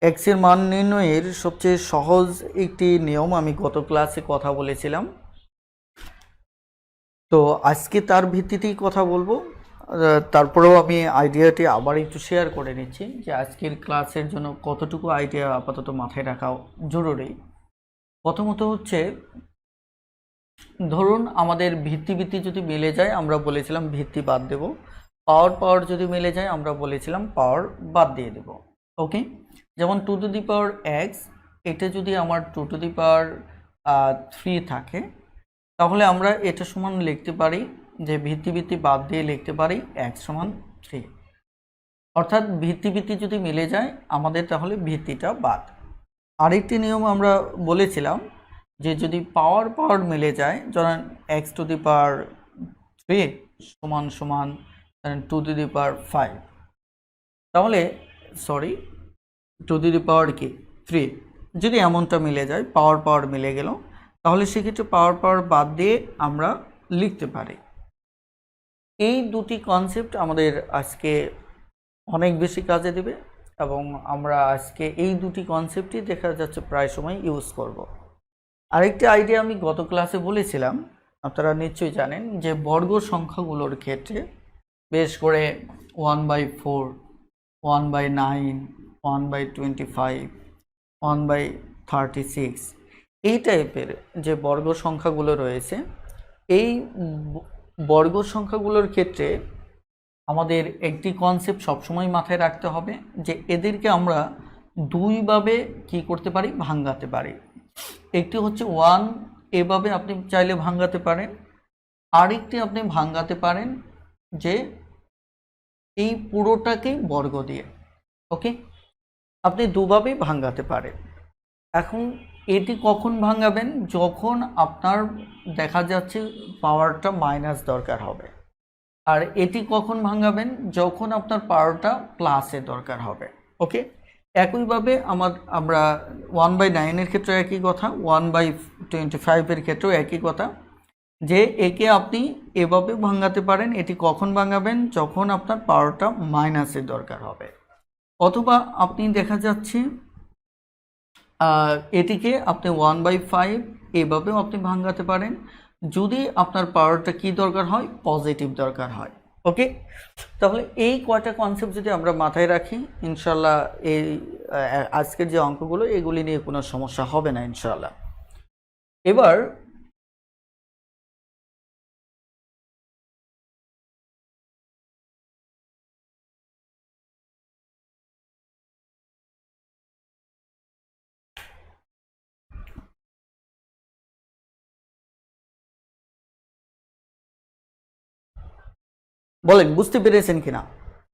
X এর মান নির্ণয়ের সবচেয়ে সহজ একটি নিয়ম আমি গত ক্লাসে কথা বলেছিলাম। তো আজকে তার ভিত্তিতেই কথা বলবো। তারপরেও আমি আইডিয়াটি আবার একটু শেয়ার করে নিচ্ছি যে আজকের ক্লাসের জন্য কতটুকু আইডিয়া আপাতত মাথায় রাখা জরুরি। প্রথমত হচ্ছে, ধরুন আমাদের ভিত্তি যদি মিলে যায় আমরা বলেছিলাম ভিত্তি বাদ দেব, পাওয়ার যদি মিলে যায় আমরা বলেছিলাম পাওয়ার বাদ দিয়ে দেব। ওকে, যেমন 2⁻x, এটা যদি আমার 2⁻3 থাকে, তাহলে আমরা এটা সমান লিখতে পারি যে ভিত্তি বাদ দিয়ে লিখতে পারি x সমান 3। অর্থাৎ ভিত্তি যদি মিলে যায় আমাদের তাহলে ভিত্তিটা বাদ। আরেকটি নিয়ম আমরা বলেছিলাম যে যদি পাওয়ার মিলে যায়, ধরেন x⁻3 সমান 2⁵, তাহলে 2⁻3 যদি এমনটা মিলে যায়, পাওয়ার মিলে গেল, তাহলে সেক্ষেত্রে পাওয়ার বাদ দিয়ে আমরা লিখতে পারি। এই দুটি কনসেপ্ট আমাদের আজকে অনেক বেশি কাজে দেবে এবং আমরা আজকে এই দুটি কনসেপ্টই দেখা যাচ্ছে প্রায় সময় ইউজ করব। আরেকটি আইডিয়া আমি গত ক্লাসে বলেছিলাম, আপনারা নিশ্চয়ই জানেন যে বর্গ সংখ্যাগুলোর ক্ষেত্রে বেশ করে 1/4, 1/9, 1/25, 1/36 এই টাইপের যে বর্গ সংখ্যাগুলো রয়েছে, এই বর্গ সংখ্যাগুলোর ক্ষেত্রে আমাদের একটি কনসেপ্ট সবসময় মাথায় রাখতে হবে যে এদেরকে আমরা দুইভাবে কি করতে পারি, ভাঙাতে পারি। একটি হচ্ছে 1, এভাবে আপনি চাইলে ভাঙাতে পারেন। আরেকটি আপনি ভাঙাতে পারেন যে এই পুরোটাকেই বর্গ দিয়ে। ওকে, আপনি দুভাবেই ভাঙাতে পারেন। এখন এটি কখন ভাঙাবেন? যখন আপনার দেখা যাচ্ছে পাওয়ারটা মাইনাস দরকার হবে। আর এটি কখন ভাঙাবেন? যখন আপনার পাওয়ারটা প্লাসে দরকার হবে। ওকে, একইভাবে আমরা 1/9 এর ক্ষেত্রে একই কথা, 1/25 এর ক্ষেত্রেও একই কথা, যে একে আপনি এভাবে ভাঙাতে পারেন। এটি কখন ভাঙাবেন? যখন আপনার পাওয়ারটা মাইনাসের দরকার হবে। অথবা আপনি দেখা যাচ্ছে এটিকে আপনি 1/5 এভাবেও আপনি ভাঙাতে পারেন, যদি আপনার পাওয়ারটা কি দরকার হয়, পজিটিভ দরকার হয়। ওকে, তাহলে এই কয়টা কনসেপ্ট যদি আমরা মাথায় রাখি, ইনশাল্লাহ এই আজকের যে অঙ্কগুলো এগুলি নিয়ে কোনো সমস্যা হবে না ইনশাল্লাহ। এবার বলেন বুঝতে পেরেছেন কিনা?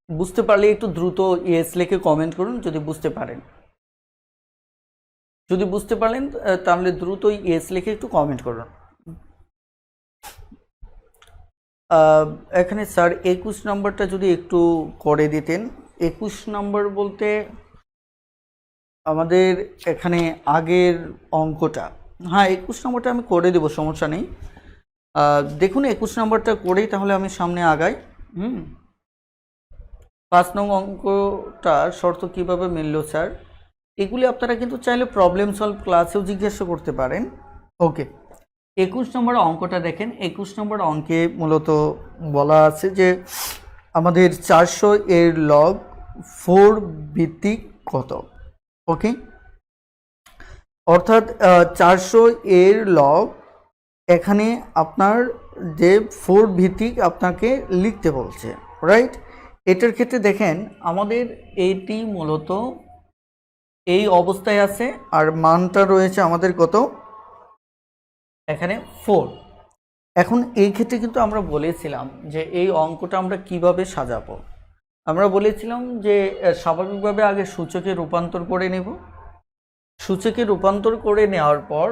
বুঝতে পারলে একটু দ্রুত ইয়েস লিখে কমেন্ট করুন যদি বুঝতে পারেন। যদি বুঝতে পারলেন তাহলে দ্রুত ইয়েস লিখে একটু কমেন্ট করুন। এখানে স্যার 21 নম্বরটা যদি একটু করে দিতেন। 21 নম্বর বলতে আমাদের এখানে আগের অঙ্কটা, হ্যাঁ 21 নম্বরটা আমি করে দেব, সমস্যা নেই। দেখুন 21 নম্বরটা করেই তাহলে আমি সামনে আগাই। 5 নং অঙ্কটা শর্ত কিভাবে মিলল স্যার? এগুলি আপনারা কিন্তু চাইলে প্রবলেম সলভ ক্লাসেও জিজ্ঞাসা করতে পারেন। ওকে, 21 নম্বর অঙ্কটা দেখেন। 21 নম্বর অঙ্কে মূলত বলা আছে যে আমাদের 400 এর লগ 4 ভিত্তিক কত। ওকে, অর্থাৎ 400 এর লগ এখানে আপনার যে 4 ভিত্তিক আপনাকে লিখতে বলছে, রাইট? এটার ক্ষেত্রে দেখেন আমাদের এটি মূলত এই অবস্থায় আছে আর মানটা রয়েছে আমাদের কত, এখানে 4। এখন এই ক্ষেত্রে কিন্তু আমরা বলেছিলাম যে এই অঙ্কটা আমরা কিভাবে সাজাবো। আমরা বলেছিলাম যে স্বাভাবিকভাবে আগে সূচকে রূপান্তর করে নেব। সূচকে রূপান্তর করে নেওয়ার পর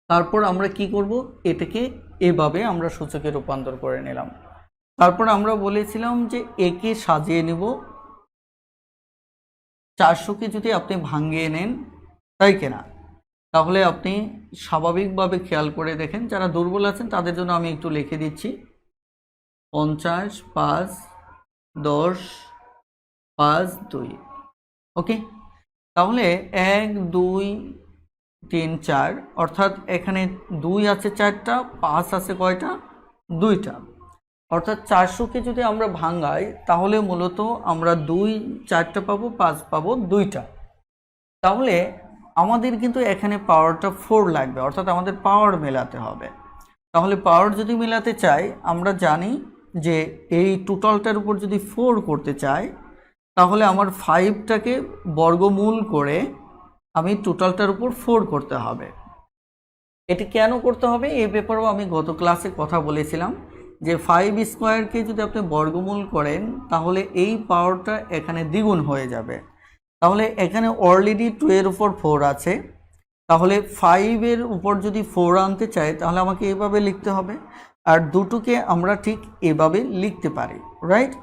তারপর আমরা কি করব, এটাকে এভাবে আমরা সূচকে রূপান্তর করে নিলাম। তারপর আমরা বলেছিলাম যে একে সাজিয়ে নেব। 400কে যদি আপনি ভাঙিয়ে নেন, তাই কিনা, তাহলে আপনি স্বাভাবিকভাবে খেয়াল করে দেখেন, যারা দুর্বল আছেন তাদের জন্য আমি একটু লিখে দিচ্ছি। 50, 5, 10, 5, 2 ওকে, তাহলে 1 2 3 4, অর্থাৎ এখানে 2 আছে 4টা, 5 আছে কয়টা? 2টা। অর্থাৎ 400কে যদি আমরা ভাঙাই তাহলে মূলত আমরা 2 4টা পাবো, 5 পাবো 2টা। তাহলে আমাদের কিন্তু এখানে পাওয়ারটা 4 লাগবে, অর্থাৎ আমাদের পাওয়ার মেলাতে হবে। তাহলে পাওয়ার যদি মেলাতে চাই, আমরা জানি যে এই টোটালটার উপর যদি 4 করতে চাই তাহলে আমার 5টাকে বর্গমূল করে আমি টোটালটার উপর 4 করতে হবে। এটি কেন করতে হবে এই ব্যাপারেও আমি গত ক্লাসে কথা বলেছিলাম যে 5 স্কোয়ারকে যদি আপনি বর্গমূল করেন তাহলে এই পাওয়ারটা এখানে দ্বিগুণ হয়ে যাবে। তাহলে এখানে অলরেডি 2 এর উপর 4 আছে, তাহলে 5 এর উপর যদি 4 আনতে চাই তাহলে আমাকে এভাবে লিখতে হবে, আর দুটোকে আমরা ঠিক এভাবে লিখতে পারি, রাইট?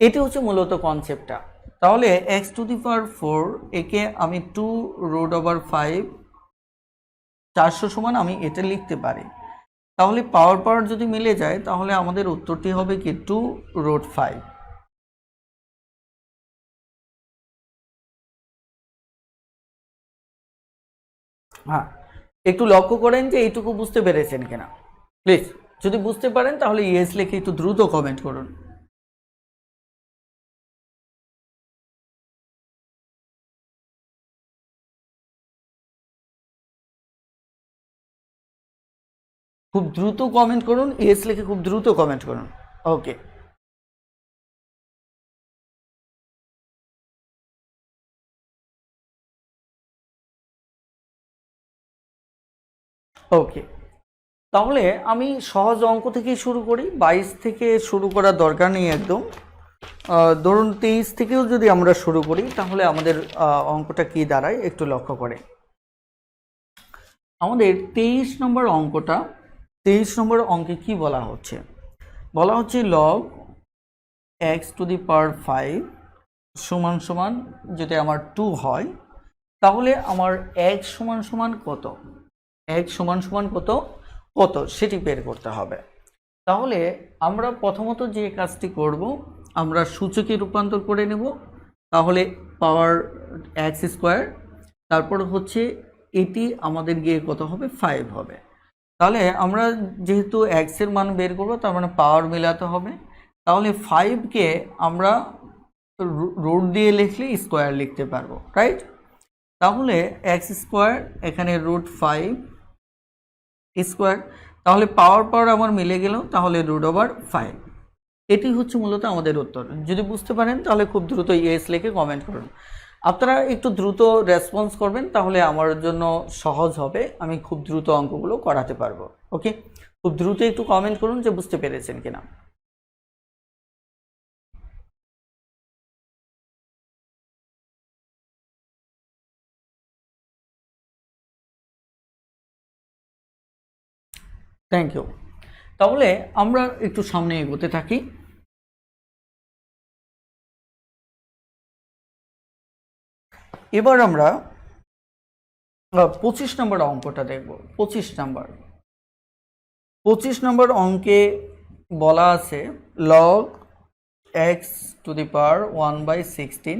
এটি হচ্ছে মূলত কনসেপ্টটা। তাহলে x⁴ একে আমি 2√5 400 সমান আমি এটা লিখতে পারি। তাহলে পাওয়ার যদি মিলে যায় তাহলে আমাদের উত্তরটি হবে কি 2√5। হ্যাঁ, একটু লক্ষ্য করেন যে এইটুকু বুঝতে পেরেছেন কিনা প্লিজ। যদি বুঝতে পারেন তাহলে ইয়েস লিখে একটু দ্রুত কমেন্ট করুন। খুব দ্রুত কমেন্ট করুন, ইয়েস লিখে খুব দ্রুত কমেন্ট করুন। ওকে, ওকে, তাহলে আমি সহজ অঙ্ক থেকেই শুরু করি। 22 থেকে শুরু করার দরকার নেই একদম। ধরুন 23 থেকেও যদি আমরা শুরু করি তাহলে আমাদের অঙ্কটা কি দাঁড়ায় একটু লক্ষ্য করে। আমাদের 23 নম্বর অঙ্কটা, 23 নম্বর অঙ্কে কি বলা হচ্ছে? বলা হচ্ছে log x⁵ সমান সমান যদি আমার 2 হয় তাহলে আমার x সমান সমান কত, x সমান সমান কত কত সেটি বের করতে হবে। তাহলে আমরা প্রথমত যে কাজটি করব, আমরা সূচকে রূপান্তর করে নেব। তাহলে পাওয়ার x², তারপর হচ্ছে এটি আমাদের গিয়ে কত হবে 5 হবে। তাহলে আমরা যেহেতু x এর মান বের করব তার মানে পাওয়ার মেলাতে হবে। তাহলে 5কে আমরা রুট দিয়ে লিখলে স্কোয়ার লিখতে পারবো, রাইট? তাহলে x² এখানে √5 স্কোয়ার, তাহলে পাওয়ার আমার মিলে গেল, তাহলে √5। এটি হচ্ছে মূলত আমাদের উত্তর। যদি বুঝতে পারেন তাহলে খুব দ্রুত ইয়েস লিখে কমেন্ট করুন। আপনারা একটু দ্রুত রেসপন্স করবেন তাহলে আমার জন্য সহজ হবে, আমি খুব দ্রুত অঙ্কগুলো করাতে পারবো। ওকে, খুব দ্রুত একটু কমেন্ট করুন যে বুঝতে পেরেছেন কিনা। Thank you. তাহলে আমরা একটু সামনে এগোতে থাকি। এবার আমরা 25 নম্বর অঙ্কটা দেখব। 25 নম্বর অঙ্কে বলা আছে log x⁴1/16,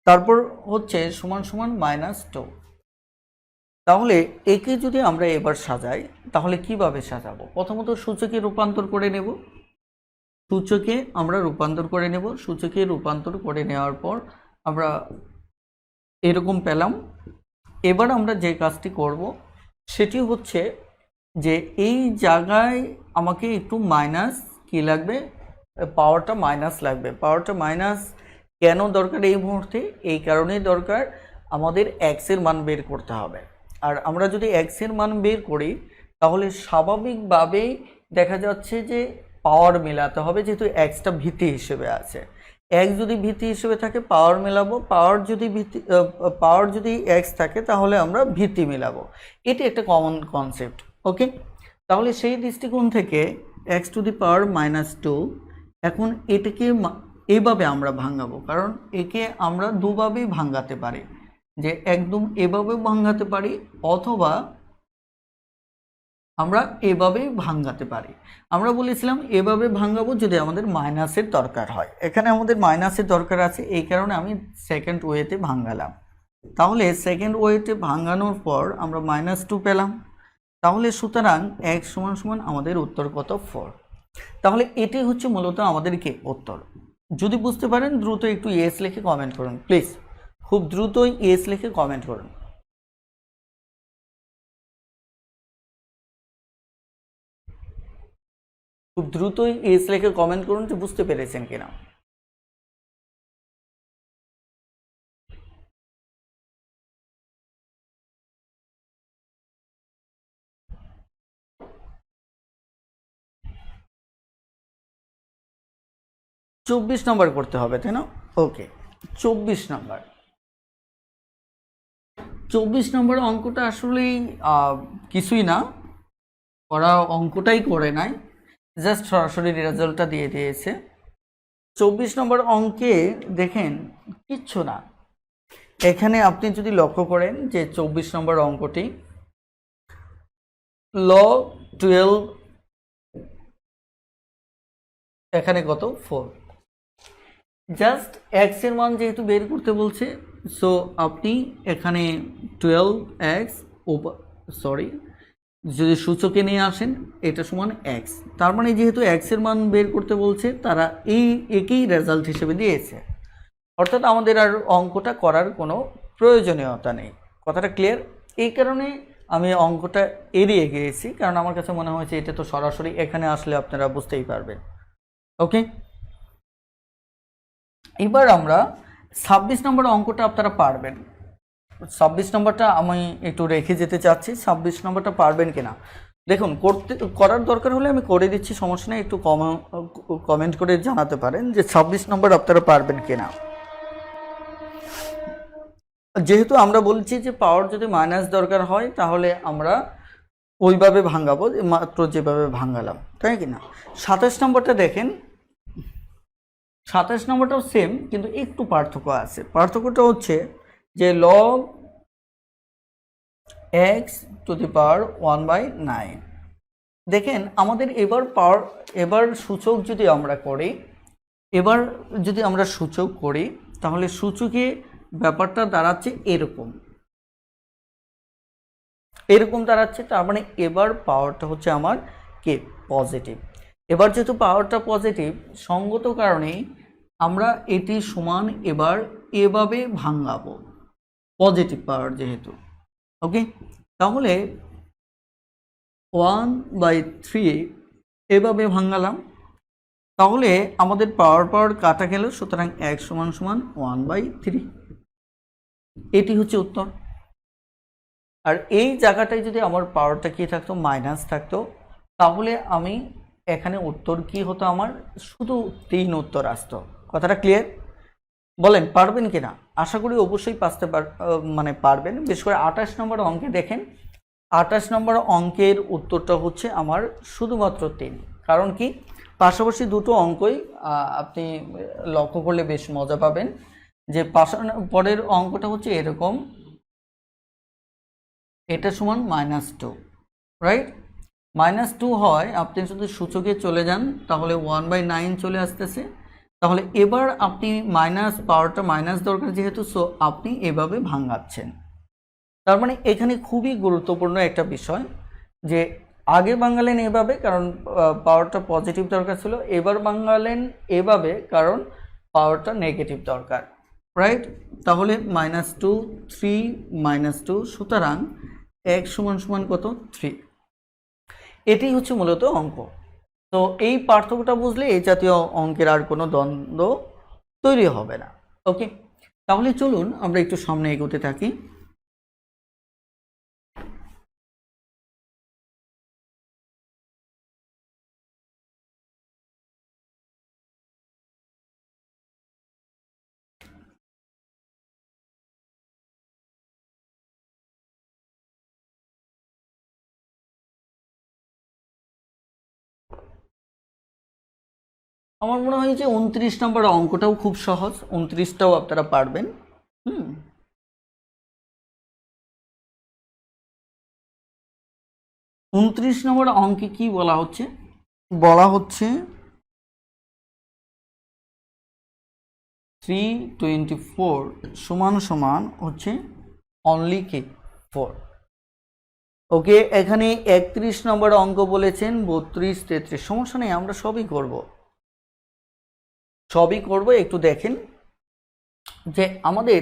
তারপর হচ্ছে সমান সমান -2। তাহলে একে যদি আমরা এবার সাজাই তাহলে কিভাবে সাজাবো? প্রথমত সূচকে রূপান্তর করে নেব। সূচকে আমরা রূপান্তর করে নেব। সূচকে রূপান্তর করে নেওয়ার পর আমরা এরকম পেলাম। এবার আমরা যে কাজটি করব সেটি হচ্ছে যে এই জায়গায় আমাকে একটু মাইনাস কি লাগবে, পাওয়ারটা মাইনাস লাগবে। পাওয়ারটা মাইনাস কেন দরকার এই মুহূর্তে? এই কারণেই দরকার, আমাদের এক্স এর মান বের করতে হবে। আর আমরা যদি এক্স এর মান বের করি তাহলে স্বাভাবিকভাবেই দেখা যাচ্ছে যে পাওয়ার মেলাতে হবে, যেহেতু এক্সটা ভিত্তি হিসেবে আছে। এক্স যদি ভিত্তি হিসেবে থাকে পাওয়ার মেলাবো, পাওয়ার যদি এক্স থাকে তাহলে আমরা ভিত্তি মেলাবো। এটি একটা কমন কনসেপ্ট। ওকে, তাহলে সেই দৃষ্টিকোণ থেকে x⁻², এখন এটাকে এভাবে আমরা ভাঙাবো, কারণ একে আমরা দুভাবেই ভাঙাতে পারি, যে একদম এভাবে ভাঙাতে পারি অথবা আমরা এভাবেই ভাঙাতে পারি। আমরা বলেছিলাম এভাবে ভাঙাবো যদি আমাদের মাইনাসের দরকার হয়। এখানে আমাদের মাইনাসের দরকার আছে, এই কারণে আমি সেকেন্ড ওয়েতে ভাঙালাম। তাহলে সেকেন্ড ওয়েতে ভাঙানোর পর আমরা -2 পেলাম। তাহলে সুতরাং x = আমাদের উত্তর কত? 4। তাহলে এটি হচ্ছে মূলত আমাদেরকে উত্তর। যদি বুঝতে পারেন দ্রুত একটু ইয়েস লিখে কমেন্ট করুন প্লিজ, খুব দ্রুতই ইয়েস লিখে কমেন্ট করুন। খুব দ্রুতই ইয়েস লিখে কমেন্ট করুন যে বুঝতে পেরেছেন কিনা। চব্বিশ নম্বর করতে হবে, তাই না? ওকে, 24 নম্বর। 24 নম্বর অঙ্কটা আসলেই কিছুই না, ওরা অঙ্কটাই করে নাই, জাস্ট সরাসরি রেজাল্টটা দিয়ে দিয়েছে। 24 নম্বর অঙ্কে দেখেন কিচ্ছু না। এখানে আপনি যদি লক্ষ্য করেন যে 24 নম্বর অঙ্কটি log 12, এখানে কত? 4। জাস্ট x এর মান যেহেতু বের করতে বলছে, সো আপনি এখানে 12x যদি সূচকে নিয়ে আসেন এটা সমান x, তার মানে যেহেতু x এর মান বের করতে বলছে তারা একই রেজাল্ট হিসেবে দিয়েছে, অর্থাৎ আমাদের আর অঙ্কটা করার কোনো প্রয়োজনীয়তা নেই। কথাটা ক্লিয়ার? এই কারণে আমি অঙ্কটা এড়িয়ে গিয়েছি, কারণ আমার কাছে মনে হয়েছে এটা তো সরাসরি এখানে আসলে আপনারা বুঝতেই পারবেন। ওকে, এবার আমরা 26 নম্বর অঙ্কটা আপনারা পারবেন। 26 নম্বরটা আমি একটু রেখে যেতে চাচ্ছি, 26 নম্বরটা পারবেন কিনা দেখুন। করার দরকার হলে আমি করে দিচ্ছি, সমস্যা নেই, একটু কমেন্ট করে জানাতে পারেন যে 26 নম্বর আপনারা পারবেন কিনা। যেহেতু আমরা বলছি যে পাওয়ার যদি মাইনাস দরকার হয় তাহলে আমরা ওইভাবে ভাঙাবো, মাত্র যেভাবে ভাঙালাম, তাই কি না? 27 নম্বরটা দেখেন, 27 নম্বরটাও সেম, কিন্তু একটু পার্থক্য আছে। পার্থক্যটা হচ্ছে যে log x⁴ দেখেন আমাদের এবার সূচক যদি আমরা সূচক করি তাহলে সূচকে ব্যাপারটা দাঁড়াচ্ছে এরকম দাঁড়াচ্ছে। তার মানে এবার পাওয়ারটা হচ্ছে আমার কে? পজিটিভ। এবার যেহেতু পাওয়ারটা পজিটিভ, সঙ্গত কারণে আমরা এটি সমান এবার এভাবে ভাঙাবো, পজিটিভ পাওয়ার যেহেতু। ওকে, তাহলে 1/3 এভাবে ভাঙালাম, তাহলে আমাদের পাওয়ার কাটা গেল, সুতরাং x = 1/3। এটি হচ্ছে উত্তর। আর এই জায়গাটায় যদি আমার পাওয়ারটা কি থাকতো? মাইনাস থাকতো, তাহলে আমি এখানে উত্তর কি হতো? আমার শুধু 3 উত্তর আসতো। কথাটা ক্লিয়ার? বলেন পারবেন কিনা? আশা করি অবশ্যই পারবেন। বিশেষ করে 28 নম্বর অঙ্কে দেখেন, 28 নম্বর অঙ্কের উত্তরটা হচ্ছে আমার শুধুমাত্র 3। কারণ কি? পাশাপাশি দুটো অঙ্কই আপনি লক্ষ্য করলে বেশ মজা পাবেন। যে পরের অঙ্কটা হচ্ছে এরকম, এটা সমান -2, রাইট? -2 হয়, আপনি যদি সূচকে চলে যান তাহলে 1/9 চলে আসতেছে। তাহলে এবার আপনি পাওয়ারটা মাইনাস দরকার যেহেতু, সো আপনি এভাবে ভাঙাচ্ছেন। তার মানে এখানে খুবই গুরুত্বপূর্ণ একটা বিষয় যে আগে ভাঙালেন এভাবে কারণ পাওয়ারটা পজিটিভ দরকার ছিল, এবার ভাঙালেন এভাবে কারণ পাওয়ারটা নেগেটিভ দরকার, রাইট? তাহলে -2, 3 -2, সুতরাং x = কত? 3। এটি হচ্ছে মূলত অঙ্ক। তো এই পার্থক্যটা বুঝলে এই জাতীয় অঙ্কের আর কোনো দ্বন্দ্ব তৈরি হবে না। ওকে, তাহলে চলুন আমরা একটু সামনে এগোতে থাকি। আমার মনে হয় যে 29 নম্বর অঙ্কটাও খুব সহজ, 29টাও আপনারা পারবেন। 29 নম্বর অঙ্কে কি বলা হচ্ছে? বলা হচ্ছে 324 সমান সমান হচ্ছে অনলি কি 4। ওকে, এখানে 31 নম্বর অঙ্ক বলেছেন 32 33, সমস্যা নেই, আমরা সবই করব। একটু দেখেন যে আমাদের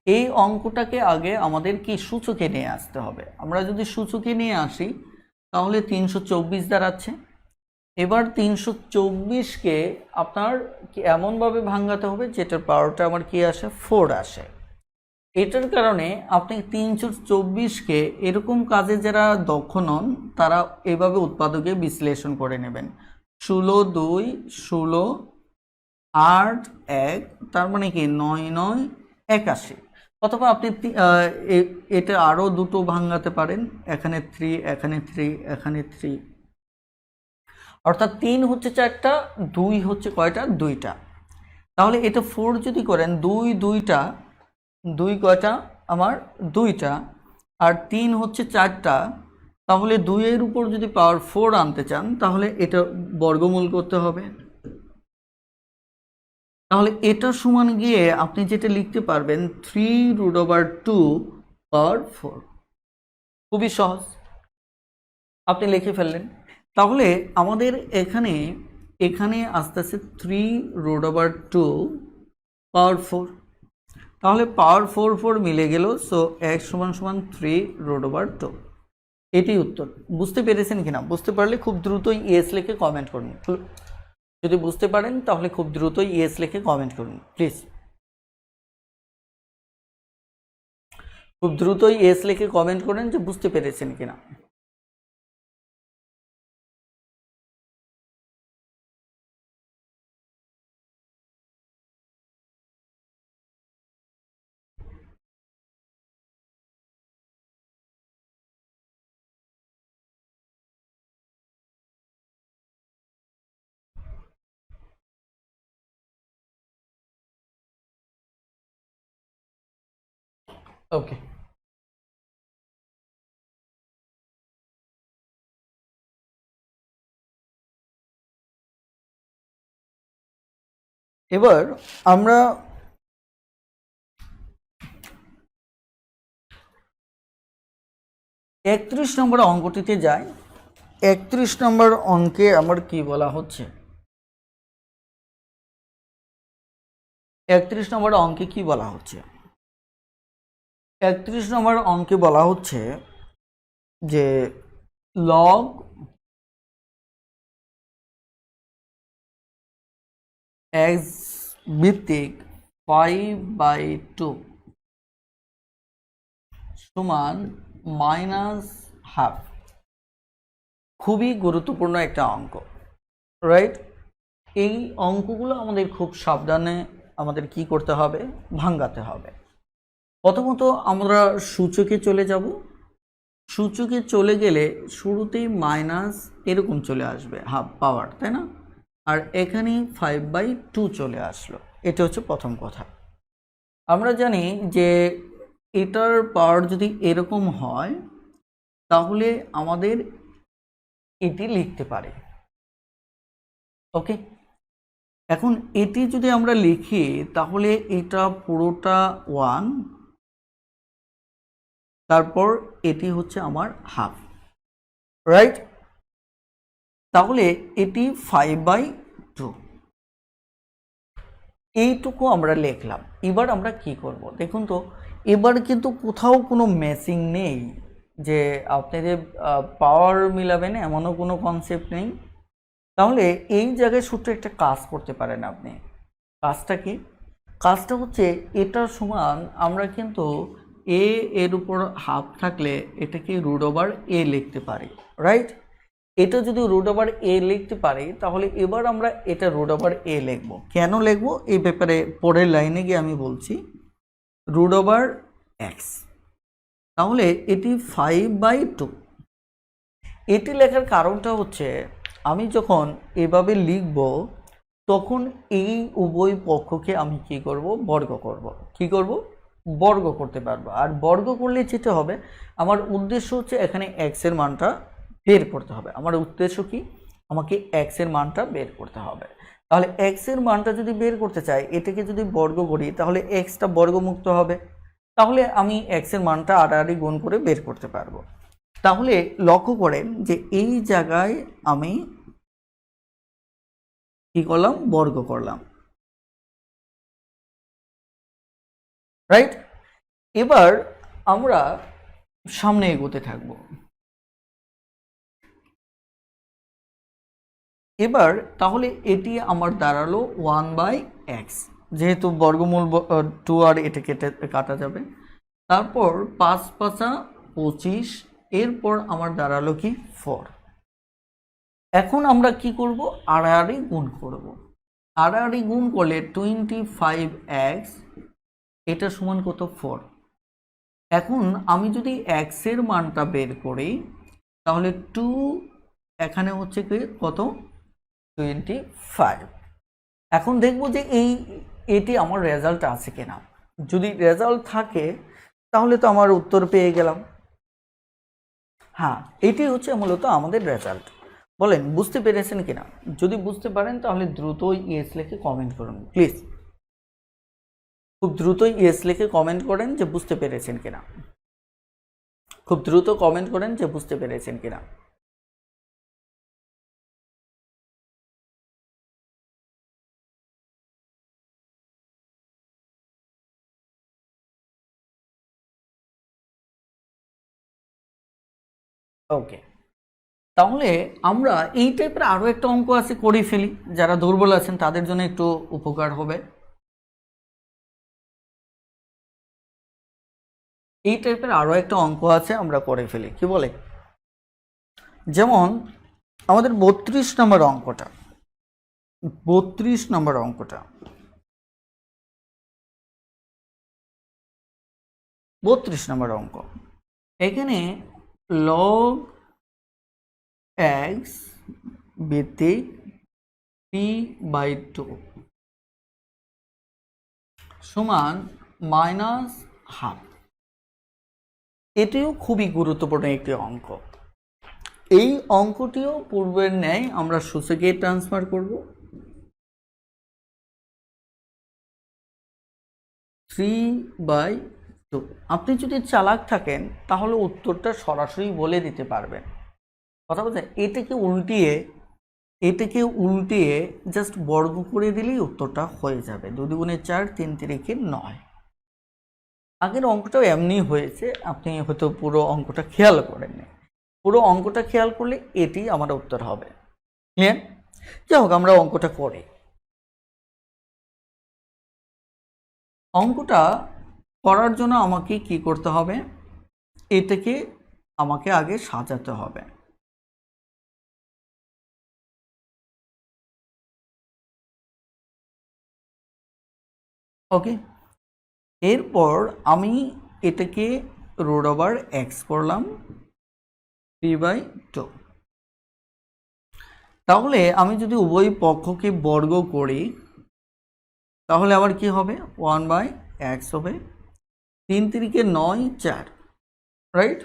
এই অঙ্কটাকে আগে আমাদের কি সূচকে নিয়ে আসতে হবে। আমরা যদি সূচকে নিয়ে আসি তাহলে 324 দাঁড়াচ্ছে। এবার 324কে আপনার এমনভাবে ভাঙাতে হবে যেটার পাওয়ারটা আমার কি আসে 4 আসে। এটার কারণে আপনি 324কে এরকম কাজে যারা দক্ষ নন তারা এভাবে উৎপাদকে বিশ্লেষণ করে নেবেন। 16 2 16 8 1, তার মানে কি 9 9 81। অথবা আপনি এটা আরও দুটো ভাঙাতে পারেন, এখানে 3 এখানে 3 এখানে 3, অর্থাৎ 3 হচ্ছে 4টা, 2 হচ্ছে কয়টা 2টা। তাহলে এটা 4 যদি করেন 2 2টা, 2 কয়টা আমার 2টা, আর 3 হচ্ছে 4টা। তাহলে 2 এর উপর যদি পাওয়ার 4 আনতে চান তাহলে এটা বর্গমূল করতে হবে। তাহলে এটা সমান গিয়ে আপনি যেটা লিখতে পারবেন 3√2 পাওয়ার 4। খুবই সহজ, আপনি লিখে ফেললেন। তাহলে আমাদের এখানে আস্তে আস্তে 3√2 পাওয়ার 4। তাহলে পাওয়ার 4 4 মিলে গেল, সো x সমান সমান 3√2। এটাই উত্তর। বুঝতে পেরেছেন কিনা? বুঝতে পারলে খুব দ্রুতই ইয়েস লিখে কমেন্ট করুন। যদি বুঝতে পারেন তাহলে খুব দ্রুতই ইয়েস লিখে কমেন্ট করুন প্লিজ। খুব দ্রুতই ইয়েস লিখে কমেন্ট করেন যে বুঝতে পেরেছেন কিনা। ওকে, এবার আমরা 31 নম্বর অঙ্কটিতে যাই। 31 নম্বর অঙ্কে আমার কি বলা হচ্ছে? 31 নম্বর অঙ্কে কি বলা হচ্ছে? 31 নম্বর অঙ্কে বলা হচ্ছে যে লগ x ভিত্তিক 5/2 সমান -12। খুবই গুরুত্বপূর্ণ একটা অঙ্ক, রাইট? এই অঙ্কগুলো আমাদের খুব সাবধানে আমাদের কি করতে হবে? ভাঙাতে হবে। প্রথমত আমরা সূচকে চলে যাব। সূচকে চলে গেলে শুরুতেই মাইনাস এরকম চলে আসবে হাফ পাওয়ার, তাই না? আর এখানে 5/2 চলে আসলো। এটা হচ্ছে প্রথম কথা। আমরা জানি যে এটার পাওয়ার যদি এরকম হয় তাহলে আমাদের এটি লিখতে পারে। ওকে, এখন এটি যদি আমরা লিখি তাহলে এটা পুরোটা 1, তারপর এটি হচ্ছে আমার হাফ, রাইট? তাহলে এটি 5/2, এইটুকু আমরা লিখলাম। এবার আমরা কি করব দেখুন তো। এবার কিন্তু কোথাও কোনো ম্যাচিং নেই যে আপনি যে পাওয়ার মিলাবেন এমনও কোনো কনসেপ্ট নেই। তাহলে এই জায়গায় সূত্রে একটা কাজ করতে পারেন আপনি। কাজটা কি? কাজটা হচ্ছে এটার সমান আমরা কিন্তু এর উপর হাফ থাকলে এটাকে √a লিখতে পারি, রাইট? এটা যদি √a লিখতে পারি তাহলে এবার আমরা এটা √a লিখব। কেন লিখব এই ব্যাপারে পরের লাইনে গিয়ে আমি বলছি। √x, তাহলে এটি 5/2। এটি লেখার কারণটা হচ্ছে আমি যখন এভাবে লিখব তখন এই উভয় পক্ষকে আমি কি করব? বর্গ করব। কি করব? বর্গ করতে পারবো। আর বর্গ করলে যেটা হবে, আমার উদ্দেশ্য হচ্ছে এখানে x এর মানটা বের করতে হবে। আমার উদ্দেশ্য কি, আমাকে এক্স এর মানটা বের করতে হবে। তাহলে এক্স এর মানটা যদি বের করতে চাই, এটাকে যদি বর্গ করি তাহলে এক্সটা বর্গমুক্ত হবে, তাহলে আমি এক্স এর মানটা আড়াআড়ি গুণ করে বের করতে পারবো। তাহলে লক্ষ্য করেন যে এই জায়গায় আমি কি করলাম, বর্গ করলাম, রাইট। এবার আমরা সামনে এগোতে থাকবো। এবার তাহলে এটি আমার দাঁড়ালো 1/x, যেহেতু বর্গমূল 2 আর এটা কেটে কাটা যাবে। তারপর 5 5 25, এরপর আমার দাঁড়ালো কি 4। এখন আমরা কি করব, আড়াআড়ি গুণ করব। আড়াআড়ি গুণ করলে 25x, এটা সমান কত, 4। এখন আমি যদি x এর মানটা বের করি তাহলে 2 এখানে হচ্ছে কি কত, 25। এখন দেখব যে এটি আমার রেজাল্ট আছে কিনা। যদি রেজাল্ট থাকে তাহলে তো আমার উত্তর পেয়ে গেলাম। হ্যাঁ, এটি হচ্ছে মূলত আমাদের রেজাল্ট। বলেন বুঝতে পেরেছেন কিনা? যদি বুঝতে পারেন তাহলে দ্রুতই ইয়েস লিখে কমেন্ট করুন প্লিজ। খুব দ্রুতই ইয়েস লিখে কমেন্ট করেন যে বুঝতে পেরেছেন কিনা। খুব দ্রুত কমেন্ট করেন যে বুঝতে পেরেছেন কিনা। ওকে, তাহলে আমরা এই টাইপের আরো একটা অঙ্ক আছে, করে ফেলি। যারা দুর্বল আছেন তাদের জন্য একটু উপকার হবে। এই টাইপের আরো একটা অঙ্ক আছে, আমরা করে ফেলি, কি বলে? যেমন আমাদের 32 নম্বর অঙ্কটা, 32 নম্বর অঙ্কটা, 32 নম্বর অঙ্ক। এখানে log x ভিত্তিক p/2 সমান -12। এটিও খুবই গুরুত্বপূর্ণ একটি অঙ্ক। এই অঙ্কটিও পূর্বের ন্যায় আমরা সূচকে ট্রান্সফার করব। 3/2। আপনি যদি চালাক থাকেন তাহলে উত্তরটা সরাসরি বলে দিতে পারবেন। কথা বলছেন, এটাকে উল্টিয়ে জাস্ট বর্গ করে দিলেই উত্তরটা হয়ে যাবে। 2 দুগুণে 4, 3 তিরিকে 9। আগের অঙ্কটাও এমনি হয়েছে, আপনি হয়তো পুরো অঙ্কটা খেয়াল করেননি। পুরো অঙ্কটা খেয়াল করলে এটি আমার উত্তর হবে। ক্লিয়ার? যাই হোক, আমরা অঙ্কটা করি। অঙ্কটা করার জন্য আমাকে কি করতে হবে, এটাকে আমাকে আগে সাজাতে হবে। ওকে, এরপর আমি এটাকে রুট ওভার এক্স করলাম 3/2। তাহলে আমি যদি উভয় পক্ষকে বর্গ করি তাহলে আবার কি হবে, 1/x হবে। 3 তিরিকে 9, 4, রাইট।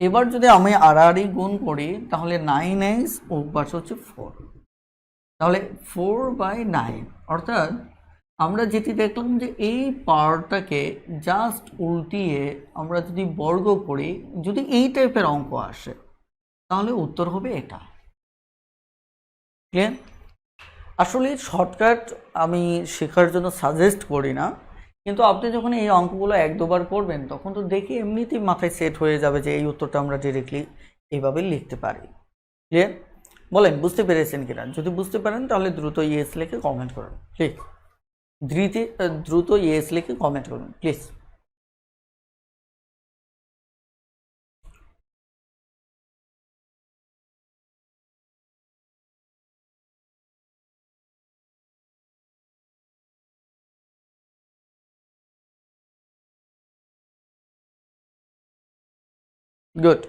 এবার যদি আমি আড়াআড়ি গুণ করি তাহলে 9x ও পাশে হচ্ছে 4, তাহলে 4/9। অর্থাৎ আমরা যেটি দেখলাম যে এই পাওয়ারটাকে জাস্ট উল্টিয়ে আমরা যদি বর্গ করি, যদি এই টাইপের অঙ্ক আসে তাহলে উত্তর হবে এটা। ক্লিয়ার? আসলে শর্টকাট আমি শেখার জন্য সাজেস্ট করি না, কিন্তু আপনি যখন এই অঙ্কগুলো 1-2 বার করবেন তখন তো দেখে এমনিতেই মাথায় সেট হয়ে যাবে যে এই উত্তরটা আমরা ডিরেক্টলি এইভাবে লিখতে পারি। ক্লিয়ার? বলেন বুঝতে পেরেছেন কিনা? যদি বুঝতে পারেন তাহলে দ্রুত ইয়েস লিখে কমেন্ট করুন প্লিজ। দ্রুত ইয়েস লিখে কমেন্ট করুন প্লিজ। Good,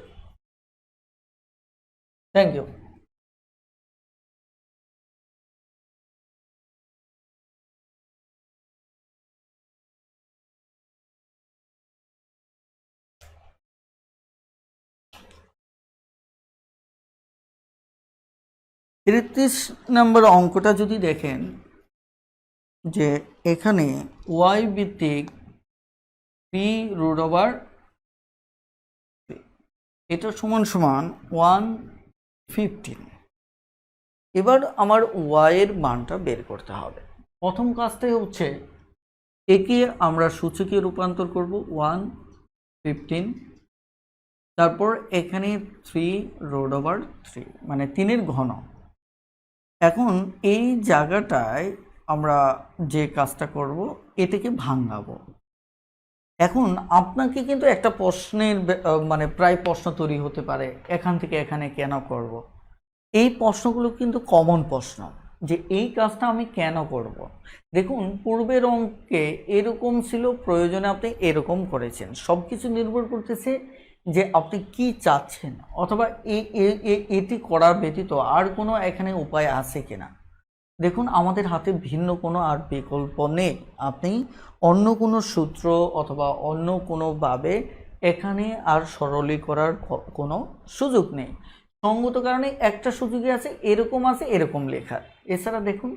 thank you. 33 নম্বর অঙ্কটা যদি দেখেন যে এখানে y ভিত্তিক 3√3 এটা সমান সমান 115। এবার আমার y এর মানটা বের করতে হবে। প্রথম কাজটাই হচ্ছে একে আমরা সূচকে রূপান্তর করব 115, তারপর এখানে 3√3 মানে 3 ঘন। এখন এই জায়গাটায় আমরা যে কাজটা করব এটাকে ভাঙাবো। এখন আপনাকে কিন্তু একটা প্রশ্নের মানে প্রায় প্রশ্ন তৈরি হতে পারে এখান থেকে এখানে কেন করব। এই প্রশ্নগুলো কিন্তু কমন প্রশ্ন যে এই কাজটা আমি কেন করব। দেখুন পূর্বের অঙ্কে এরকম ছিল, প্রয়োজনে আপনি এরকম করেছেন। সব কিছু নির্ভর করতেছে যে আপনি কি চাচ্ছেন, অথবা এটি করার ব্যতীত আর কোনো এখানে উপায় আছে কিনা। দেখুন আমাদের হাতে ভিন্ন কোনো আর বিকল্প নেই। আপনি অন্য কোনো সূত্র অথবা অন্য কোনোভাবে এখানে আর সরলীকরণ করার কোনো সুযোগ নেই। সঙ্গত কারণে একটা সুযোগই আছে, এরকম লেখার, এছাড়া দেখুন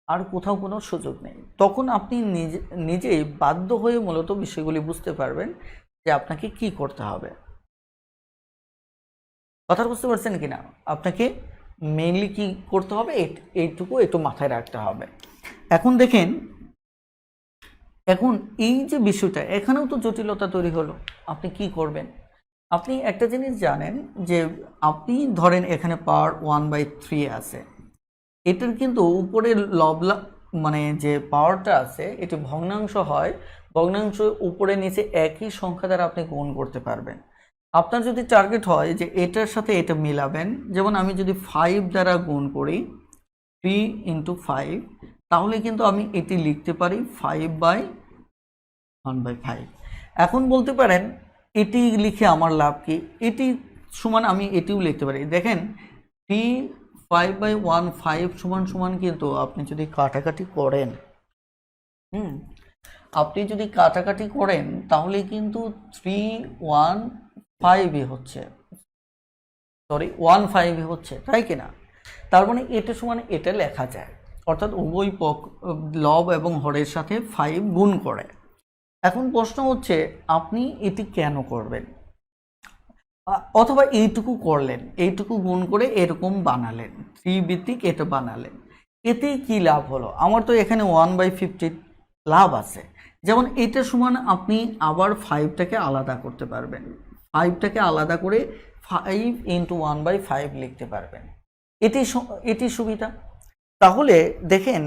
আর কোথাও কোনো সুযোগ নেই। তখন আপনি নিজেই বাধ্য হয়ে মূলত বিষয়গুলি বুঝতে পারবেন যে আপনাকে কি করতে হবে। কথা বুঝতে পারছেন কিনা? আপনাকে মেইনলি কি করতে হবে এইটুকু একটু মাথায় রাখতে হবে। এখন দেখেন, এখন এই যে বিষয়টা এখানেও তো জটিলতা তৈরি হলো। আপনি কি করবেন? আপনি একটা জিনিস জানেন যে আপনি ধরেন এখানে পাওয়ার 1/3 আছে, এটার কিন্তু উপরে মানে যে পাওয়ারটা আছে এটি ভগ্নাংশ হয়, ভগ্নাংশ উপরে নিচে একই সংখ্যা দ্বারা আপনি গুণ করতে পারবেন। আপনার যদি টার্গেট হয় যে এটার সাথে এটা মিলাবেন, যেমন আমি যদি 5 দ্বারা গুণ করি 3 × 5, তাহলে কিন্তু আমি এটি লিখতে পারি 5/1/5। এখন বলতে পারেন এটি লিখে আমার লাভ কি? এটি সমান আমি এটিও লিখতে পারি। দেখেন 5/1/5 সমান কিন্তু আপনি যদি কাটাকাটি করেন, আপনি যদি কাটাকাটি করেন তাহলে কিন্তু 315 হচ্ছে, সরি 15 হচ্ছে, তাই কিনা? তার মানে এটা সমান এটা লেখা যায়, অর্থাৎ উভয় লব এবং হরের সাথে 5 গুণ করে। এখন প্রশ্ন হচ্ছে আপনি এটি কেন করবেন, অথবা এইটুকু করলেন, এইটুকু গুণ করে এরকম বানালেন, 3 ভিত্তিক এটা বানালেন, এতে কি লাভ হলো? আমার তো এখানে 1/50 লাভ আছে। যেমন এটা সমান আপনি আবার 5টাকে আলাদা করতে পারবেন, 5টাকে আলাদা করে 5 × 1/5 লিখতে পারবেন। এটি সুবিধা। তাহলে দেখেন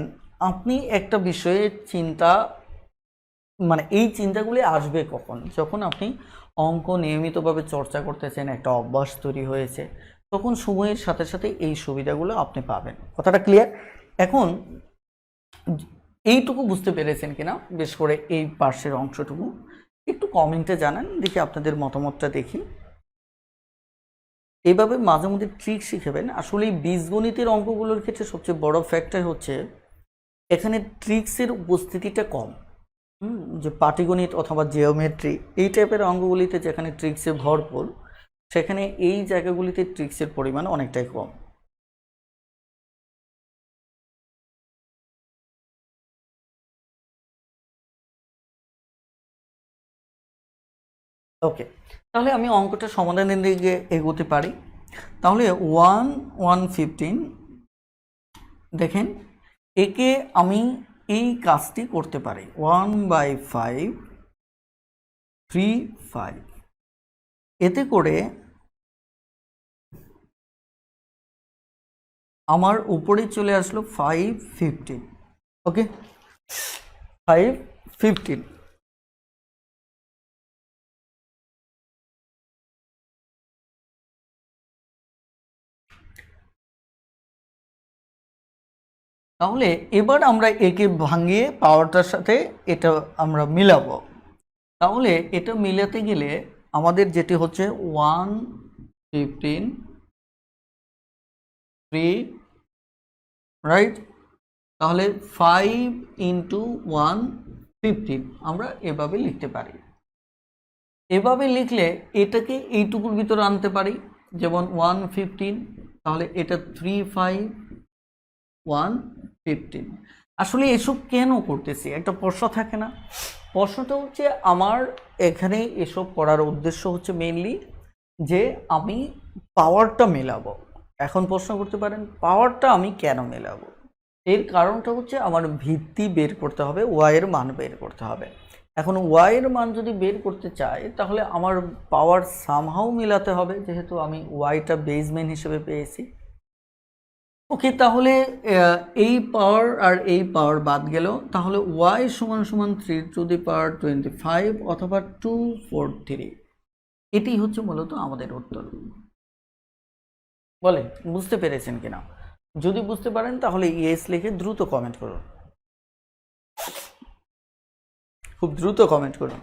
আপনি একটা বিষয়ে চিন্তা, মানে এই চিন্তাগুলি আসবে কখন? যখন আপনি অঙ্ক নিয়মিতভাবে চর্চা করতেছেন, একটা অভ্যাস তৈরি হয়েছে, তখন সময়ের সাথে সাথে এই সুবিধাগুলো আপনি পাবেন। কথাটা ক্লিয়ার? এখন এইটুকু বুঝতে পেরেছেন কিনা, বেশ করে এই পাশের অংশটুকু একটু কমেন্টে জানান, দেখি আপনাদের মতামতটা দেখি। এইভাবে মাঝে মধ্যে ট্রিক শিখবেন। আসলে এই বীজগণিতের অঙ্কগুলোর ক্ষেত্রে সবচেয়ে বড় ফ্যাক্টর হচ্ছে এখানে ট্রিক্সের উপস্থিতিটা কম। যে পাটিগণিত অথবা জিওমেট্রি এই টাইপের অঙ্কগুলিতে যেখানে ট্রিক্সে ভরপুর, সেখানে এই জায়গাগুলিতে ট্রিক্সের পরিমাণ অনেকটাই কম। ওকে, তাহলে আমি অঙ্কটা সমাধানের দিকে এগোতে পারি। তাহলে 1/115, দেখেন একে আমি এই কাজটি করতে পারি 1/5 3/5, এতে করে আমার উপরে চলে আসলো 5/15। ওকে, 5/15। তাহলে এবার আমরা একে ভাঙিয়ে পাওয়ারটার সাথে এটা আমরা মিলাবো। তাহলে এটা মিলাতে গেলে আমাদের যেটি হচ্ছে 115 3, রাইট? তাহলে 5 × 115 আমরা এভাবে লিখতে পারি। এভাবে লিখলে এটাকে এইটুকুর ভিতরে আনতে পারি, যেমন 115, তাহলে এটা 3/5 115। আসলে এসব কেন করতেছি, একটা প্রশ্ন থাকে না? প্রশ্নটা হচ্ছে আমার এখানে এসব করার উদ্দেশ্য হচ্ছে মেইনলি যে আমি পাওয়ারটা মেলাবো। এখন প্রশ্ন করতে পারেন পাওয়ারটা আমি কেন মেলাবো? এর কারণটা হচ্ছে আমার ভিত্তি বের করতে হবে, ওয়াই এর মান বের করতে হবে। এখন ওয়াই এর মান যদি বের করতে চাই তাহলে আমার পাওয়ার সামহাও মেলাতে হবে, যেহেতু আমি ওয়াইটা বেসমেন্ট হিসেবে পেয়েছি। ওকে, তাহলে এই পাওয়ার আর এই পাওয়ার বাদ গেল, তাহলে ওয়াই সমান সমান 3^25 অথবা 243। এটি হচ্ছে মূলত আমাদের উত্তর। বলেন বুঝতে পেরেছেন কিনা? যদি বুঝতে পারেন তাহলে ইয়েস লিখে দ্রুত কমেন্ট করুন, খুব দ্রুত কমেন্ট করুন।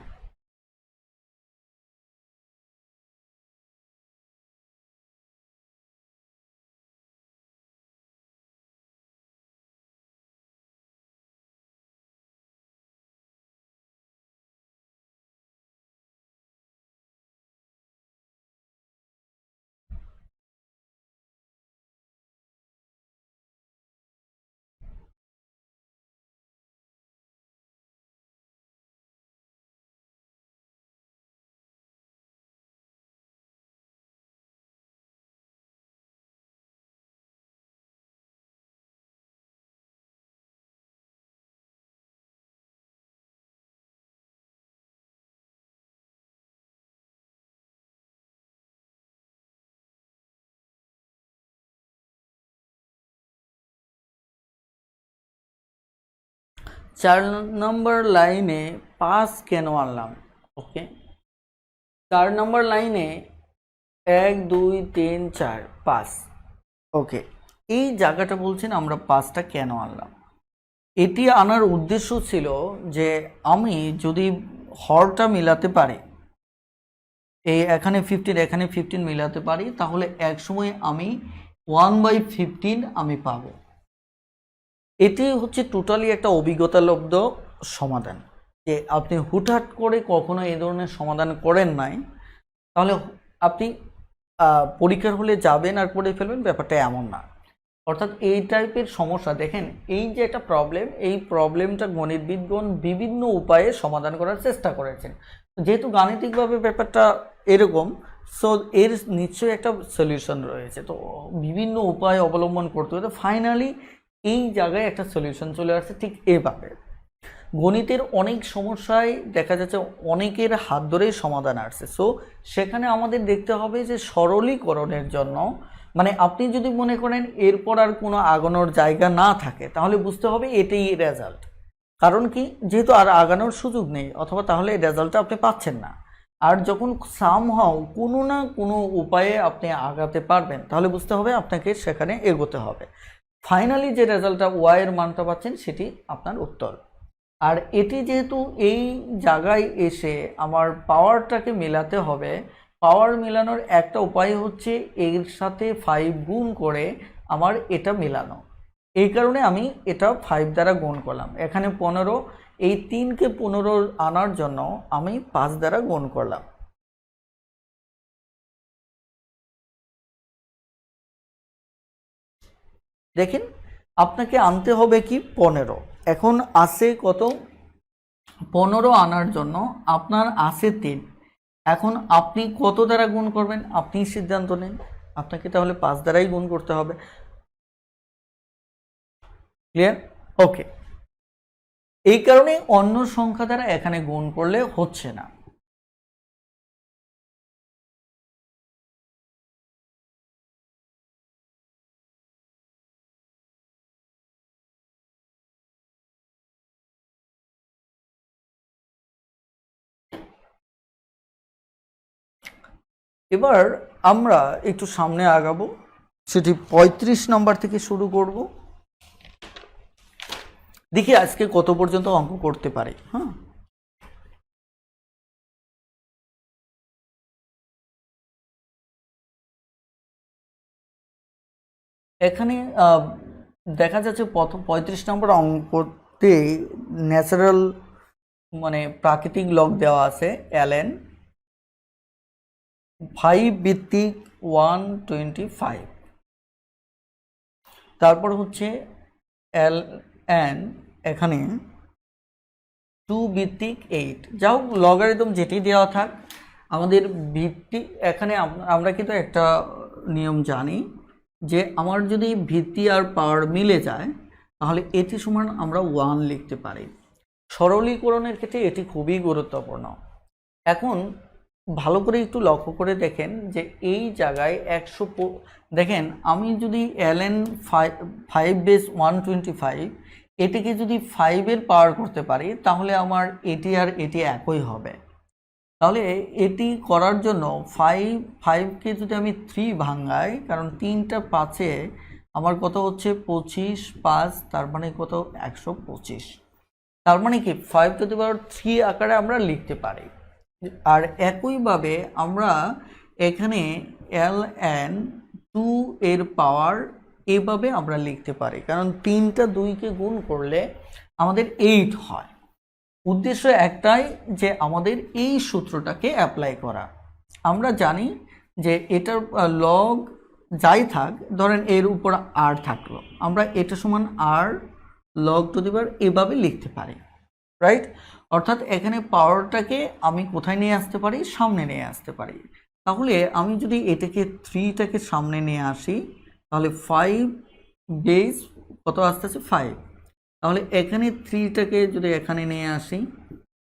4 নম্বর লাইনে 5 কেন আনলাম? ওকে, 4 নম্বর লাইনে 1 2 3 4 5। ওকে, এই জায়গাটা বলছেন আমরা 5টা কেন আনলাম? এটি আনার উদ্দেশ্য ছিল যে আমি যদি হরটা মিলাতে পারি, এই এখানে 15 এখানে 15 মিলাতে পারি, তাহলে এক সময় আমি 1/15 আমি পাবো। এটি হচ্ছে টোটালি একটা অভিজ্ঞতালব্ধ সমাধান, যে আপনি হুটহাট করে কখনো এই ধরনের সমাধান করেন নাই, তাহলে আপনি পরীক্ষার হলে যাবেন আর করে ফেলবেন, ব্যাপারটা এমন না। অর্থাৎ এই টাইপের সমস্যা দেখেন, এই যে একটা প্রবলেম, এই প্রবলেমটা গণিতবিদগণ বিভিন্ন উপায়ে সমাধান করার চেষ্টা করেছেন। যেহেতু গাণিতিকভাবে ব্যাপারটা এরকম, সো এর নিশ্চয়ই একটা সলিউশন রয়েছে, তো বিভিন্ন উপায় অবলম্বন করতে হতে ফাইনালি এই জায়গায় একটা সলিউশন চলে আসছে। ঠিক এভাবে গণিতের অনেক সমস্যায় দেখা যাচ্ছে অনেকের হাত ধরেই সমাধান আসছে। সো সেখানে আমাদের দেখতে হবে যে সরলীকরণের জন্য, মানে আপনি যদি মনে করেন এরপর আর কোনো আগানোর জায়গা না থাকে, তাহলে বুঝতে হবে এটাই রেজাল্ট। কারণ কি, যেহেতু আর আগানোর সুযোগ নেই, অথবা তাহলে এই রেজাল্টটা আপনি পাচ্ছেন না। আর যখন সামহাও কোনো না কোনো উপায়ে আপনি আগাতে পারবেন, তাহলে বুঝতে হবে আপনাকে সেখানে এগোতে হবে। ফাইনালি যে রেজাল্টটা ওয়াই এর মানটা পাচ্ছেন সেটি আপনার উত্তর। আর এটি যেহেতু এই জায়গায় এসে আমার পাওয়ারটাকে মেলাতে হবে, পাওয়ার মেলানোর একটা উপায় হচ্ছে এর সাথে 5 গুণ করে আমার এটা মেলানো। এই কারণে আমি এটা 5 দ্বারা গুণ করলাম। এখানে 15, এই 3কে 15 আনার জন্য আমি 5 দ্বারা গুণ করলাম। দেখেন আপনাকে আনতে হবে কি 15, এখন আছে কত? 15 আনার জন্য আপনার আছে 3। এখন আপনি কত দ্বারা গুণ করবেন আপনি সিদ্ধান্ত নেন, আপনাকে তাহলে 5 দ্বারাই গুণ করতে হবে। ক্লিয়ার? ওকে, এই কারণে অন্য সংখ্যা দ্বারা এখানে গুণ করলে হচ্ছে না। এবার আমরা একটু সামনে আগাবো, সেটি 35 নম্বর থেকে শুরু করব। দেখি আজকে কত পর্যন্ত অঙ্ক করতে পারি। হ্যাঁ, এখানে দেখা যাচ্ছে প্রথম 35 নম্বর অঙ্কতে ন্যাচারাল মানে প্রাকৃতিক লগ দেওয়া আছে ln 5 ভিত্তিক 125, তারপর হচ্ছে এল এন এখানে 2 ভিত্তিক 8, যা হোক লগারিদম যেটি দেওয়া থাক, আমাদের ভিত্তি এখানে আমরা কিন্তু একটা নিয়ম জানি যে আমার যদি ভিত্তি আর পাওয়ার মিলে যায় তাহলে এটি সমান আমরা 1 লিখতে পারি। সরলীকরণের ক্ষেত্রে এটি খুবই গুরুত্বপূর্ণ। এখন ভালো করে একটু লক্ষ্য করে দেখেন যে এই জায়গায় 100 দেখেন, আমি যদি ln 5 বেস 125 এটিকে যদি 5-এর পাওয়ার করতে পারি তাহলে আমার এটি আর এটি একই হবে। তাহলে এটি করার জন্য 5কে যদি আমি 3 ভাঙাই, কারণ 3টা 5-এ আমার কত হচ্ছে 25, 5 তার মানে কত 125। তার মানে কি 5⁻³ আকারে আমরা লিখতে পারি। আর একইভাবে আমরা এখানে ln 2 এর পাওয়ার এভাবে আমরা লিখতে পারি, কারণ 3টা 2কে গুণ করলে আমাদের 8 হয়। উদ্দেশ্য একটাই যে আমাদের এই সূত্রটাকে অ্যাপ্লাই করা। আমরা জানি যে এটার লগ যাই থাক, ধরেন এর উপর আর থাকলো, আমরা এটা সমান আর লগ টু দি পাওয়ার এভাবে লিখতে পারি, রাইট? অর্থাৎ এখানে পাওয়ারটাকে আমি কোথায় নিয়ে আসতে পারি? সামনে নিয়ে আসতে পারি। তাহলে আমি যদি এটাকে 3টাকে সামনে নিয়ে আসি তাহলে 5 বেস কত আসতেছে 5, তাহলে এখানে 3টাকে যদি এখানে নিয়ে আসি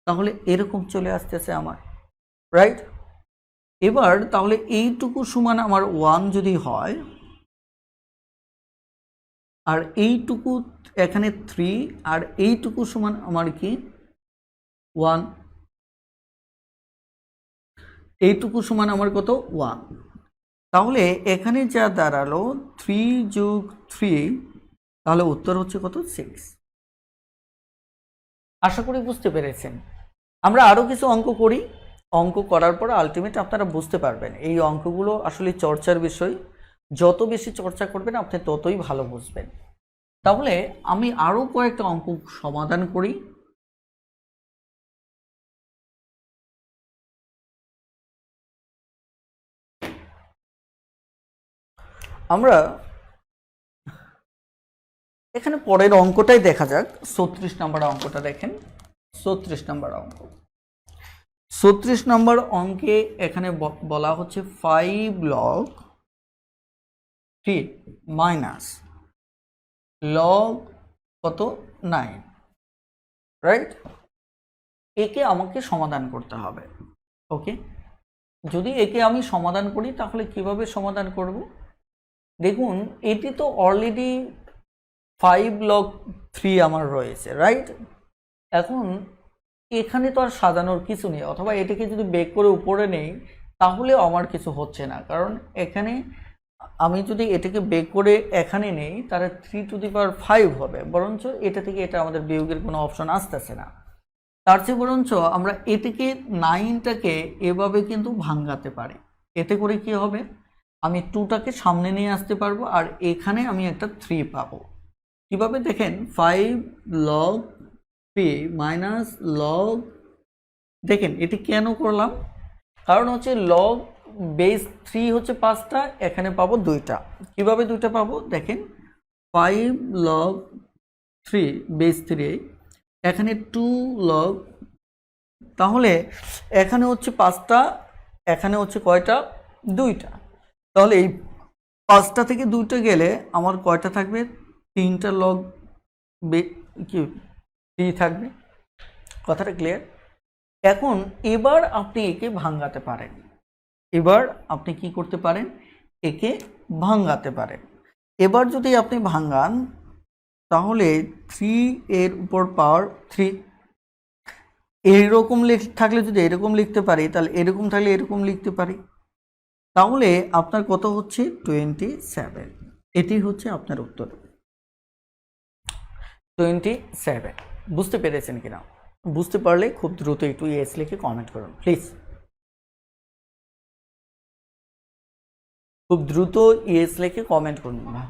তাহলে এরকম চলে আসতেছে আমার, রাইট? এবার তাহলে এইটুকু সমান আমার 1 যদি হয়, আর এইটুকু এখানে 3, আর এইটুকু সমান আমার কি 1, এইটুকু সমান আমার কত 1। তাহলে এখানে যা দাঁড়ালো 3+3, তাহলে উত্তর হচ্ছে কত 6। আশা করি বুঝতে পেরেছেন। আমরা আরও কিছু অঙ্ক করি, অঙ্ক করার পর আলটিমেট আপনারা বুঝতে পারবেন এই অঙ্কগুলো আসলে চর্চার বিষয়। যত বেশি চর্চা করবেন আপনি ততই ভালো বুঝবেন। তাহলে আমি আরও কয়েকটা অঙ্ক সমাধান করি। আমরা এখানে পরের অঙ্কটাই দেখা যাক। 36 নম্বর অঙ্কটা দেখেন। 36 নম্বর অঙ্ক, 36 নম্বর অঙ্কে এখানে বলা হচ্ছে 5 log 3 মাইনাস লগ কত 9, রাইট? একে আমাকে সমাধান করতে হবে। ওকে, যদি একে আমি সমাধান করি তাহলে কিভাবে সমাধান করব? দেখুন, এটি তো অলরেডি 5 log 3 আমার রয়েছে, রাইট? এখন এখানে তো আর সাজানোর কিছু নেই, অথবা এটাকে যদি বেক করে উপরে নেই তাহলেও আমার কিছু হচ্ছে না, কারণ এখানে আমি যদি এটাকে বেক করে এখানে নেই তাহলে 3⁵ হবে, বরঞ্চ এটা থেকে এটা আমাদের বিয়োগের কোনো অপশন আসতেছে না। তার চেয়ে বরঞ্চ আমরা এটাকে 9টাকে এভাবে কিন্তু ভাঙাতে পারি। এতে করে কি হবে, আমি 2টাকে সামনে নিয়ে আসতে পারবো, আর এখানে আমি একটা 3 পাবো। কিভাবে দেখেন, 5 log 3 মাইনাস লগ, দেখেন এটি কেন করলাম, কারণ হচ্ছে লগ বেস 3 হচ্ছে 5টা, এখানে পাবো 2টা। কিভাবে 2টা পাবো দেখেন, 5 log 3 বেস 3, এখানে 2 log, তাহলে এখানে হচ্ছে 5টা, এখানে হচ্ছে কয়টা 2টা। তাহলে এই 5টা থেকে 2টা গেলে আমার কয়টা থাকবে, 3টা লগ কি 3 থাকবে। কথাটা ক্লিয়ার? এখন এবার আপনি একে ভাঙাতে পারেন, এবার আপনি কি করতে পারেন, একে ভাঙাতে পারেন। এবার যদি আপনি ভাঙান তাহলে 3 এর উপর পাওয়ার 3, এইরকম থাকলে যদি এরকম লিখতে পারি, তাহলে এরকম থাকলে এরকম লিখতে পারি, তাহলে আপনার কত হচ্ছে 27। এটি হচ্ছে আপনার উত্তর 27। বুঝতে পেরেছেন কিনা? বুঝতে পারলে খুব দ্রুত একটু ইয়েস লিখে কমেন্ট করুন প্লিজ। খুব দ্রুত ইয়েস লিখে কমেন্ট করুন না।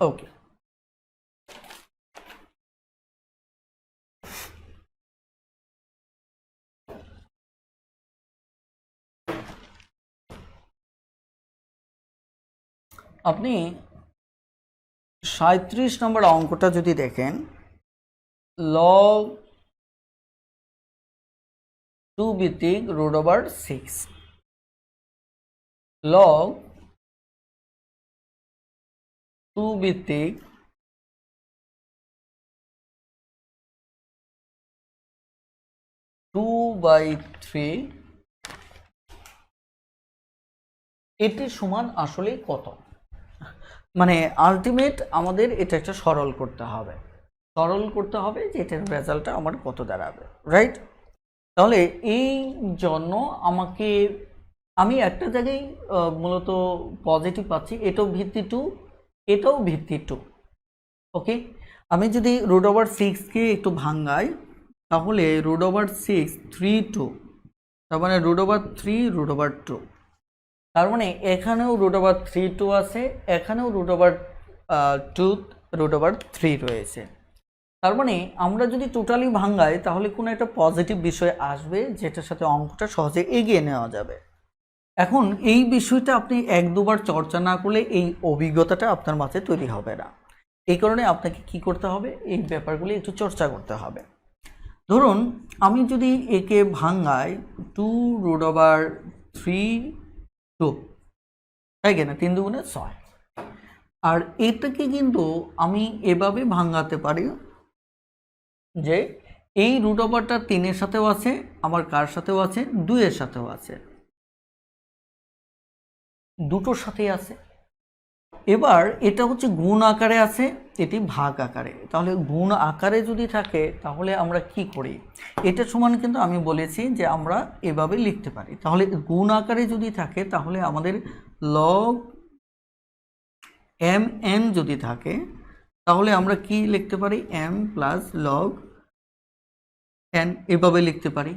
ওকে, আপনি 37 নম্বর অঙ্কটা যদি দেখেন, লগ 2 ভিত্তিক √6, লগ 2 ভিত্তিক (2/3) এটি সমান আসলে কত? মানে আলটিমেট আমাদের এটা একটা সরল করতে হবে, যে এটার রেজাল্টটা আমার কত দাঁড়াবে, রাইট? তাহলে এই জন্য আমি একটা জায়গায় মূলত পজিটিভ পাচ্ছি, এটাও ভিত্তি 2, এটাও ভিত্তি 2। ওকে, আমি যদি √6কে একটু ভাঙাই, তাহলে √6 3 2, তার মানে √3 √2, তার মানে এখানেও √3 2 আছে, এখানেও √2 √3 রয়েছে। তার মানে আমরা যদি টোটালি ভাঙাই তাহলে কোনো একটা পজিটিভ বিষয় আসবে, যেটার সাথে অঙ্কটা সহজে এগিয়ে নেওয়া যাবে। এখন এই বিষয়টা আপনি 1-2 বার চর্চা না করলে এই অভিজ্ঞতাটা আপনার মাঝে তৈরি হবে না। এই কারণে আপনাকে কি করতে হবে, এই ব্যাপারগুলি একটু চর্চা করতে হবে। ধরুন আমি যদি একে ভাঙাই 2√3 2, তাই কিনা, 3 2 6। আর এটাকে কিন্তু আমি এভাবে ভাঙাতে পারি যে এই √টা 3-এর সাথেও আছে, আমার কার সাথেও আছে, 2-এর সাথেও আছে, দুটোর সাথেই আছে। এবার এটা হচ্ছে গুণ আকারে আছে, এটি ভাগ আকারে। তাহলে গুণ আকারে যদি থাকে তাহলে আমরা কি করি, এটা সমান কিন্তু আমি বলেছি যে আমরা এভাবে লিখতে পারি। তাহলে গুণ আকারে যদি থাকে তাহলে আমাদের লগ mn যদি থাকে তাহলে আমরা কি লিখতে পারি, m প্লাস লগ n এভাবে লিখতে পারি।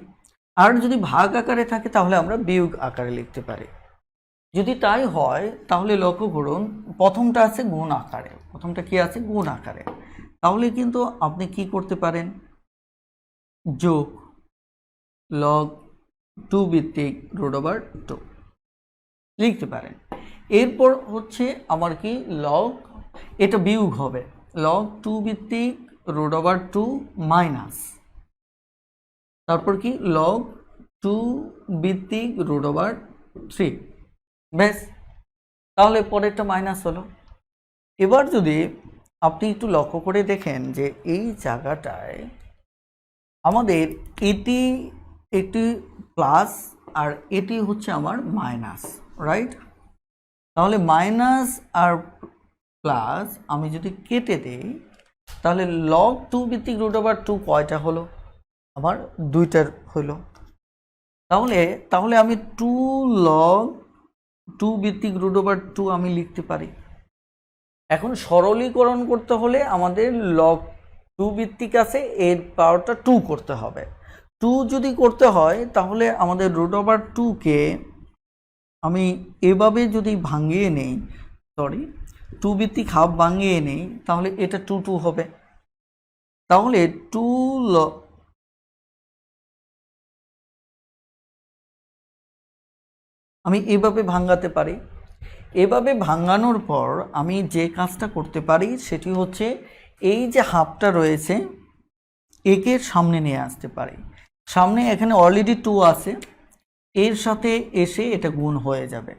আর যদি ভাগ আকারে থাকে তাহলে আমরা বিয়োগ আকারে লিখতে পারি। যদি তাই হয় তাহলে লক্ষ্য করুন, প্রথমটা আছে গুণ আকারে, প্রথমটা কি আছে, গুণ আকারে। তাহলে কিন্তু আপনি কি করতে পারেন, যোগ লগ 2 ভিত্তিক √2 লিখতে পারেন। এরপর হচ্ছে আমার কি, লগ, এটা বিয়োগ হবে, লগ 2 ভিত্তিক √2 মাইনাস, তারপর কি লগ 2 ভিত্তিক √3, ব্যাস। তাহলে পরেরটা মাইনাস হলো। এবার যদি আপনি একটু লক্ষ্য করে দেখেন যে এই জায়গাটায় আমাদের এটি একটি প্লাস আর এটি হচ্ছে আমার মাইনাস, রাইট? তাহলে মাইনাস আর প্লাস আমি যদি কেটে দেই তাহলে লগ 2 ভিত্তিক √2 কয়টা হলো, আমার 2টার হলো। তাহলে আমি 2 লগ 2 ভিত্তিক √2 আমি লিখতে পারি। এখন সরলীকরণ করতে হলে আমাদের লগ 2 ভিত্তিক আছে, এর পাওয়ারটা 2 করতে হবে। 2 যদি করতে হয় তাহলে আমাদের √2কে আমি এভাবে যদি ভাঙিয়ে নেই, 2 ভিত্তিক হাফ ভাঙিয়ে নেই, তাহলে এটা 2 2 হবে। তাহলে আমি এভাবে ভাঙাতে পারি। এভাবে ভাঙানোর পর আমি যে কাজটা করতে পারি সেটি হচ্ছে এই যে হাফটা রয়েছে একে সামনে নিয়ে আসতে পারি। সামনে এখানে অলরেডি 2 আছে, এর সাথে এসে এটা গুণ হয়ে যাবে,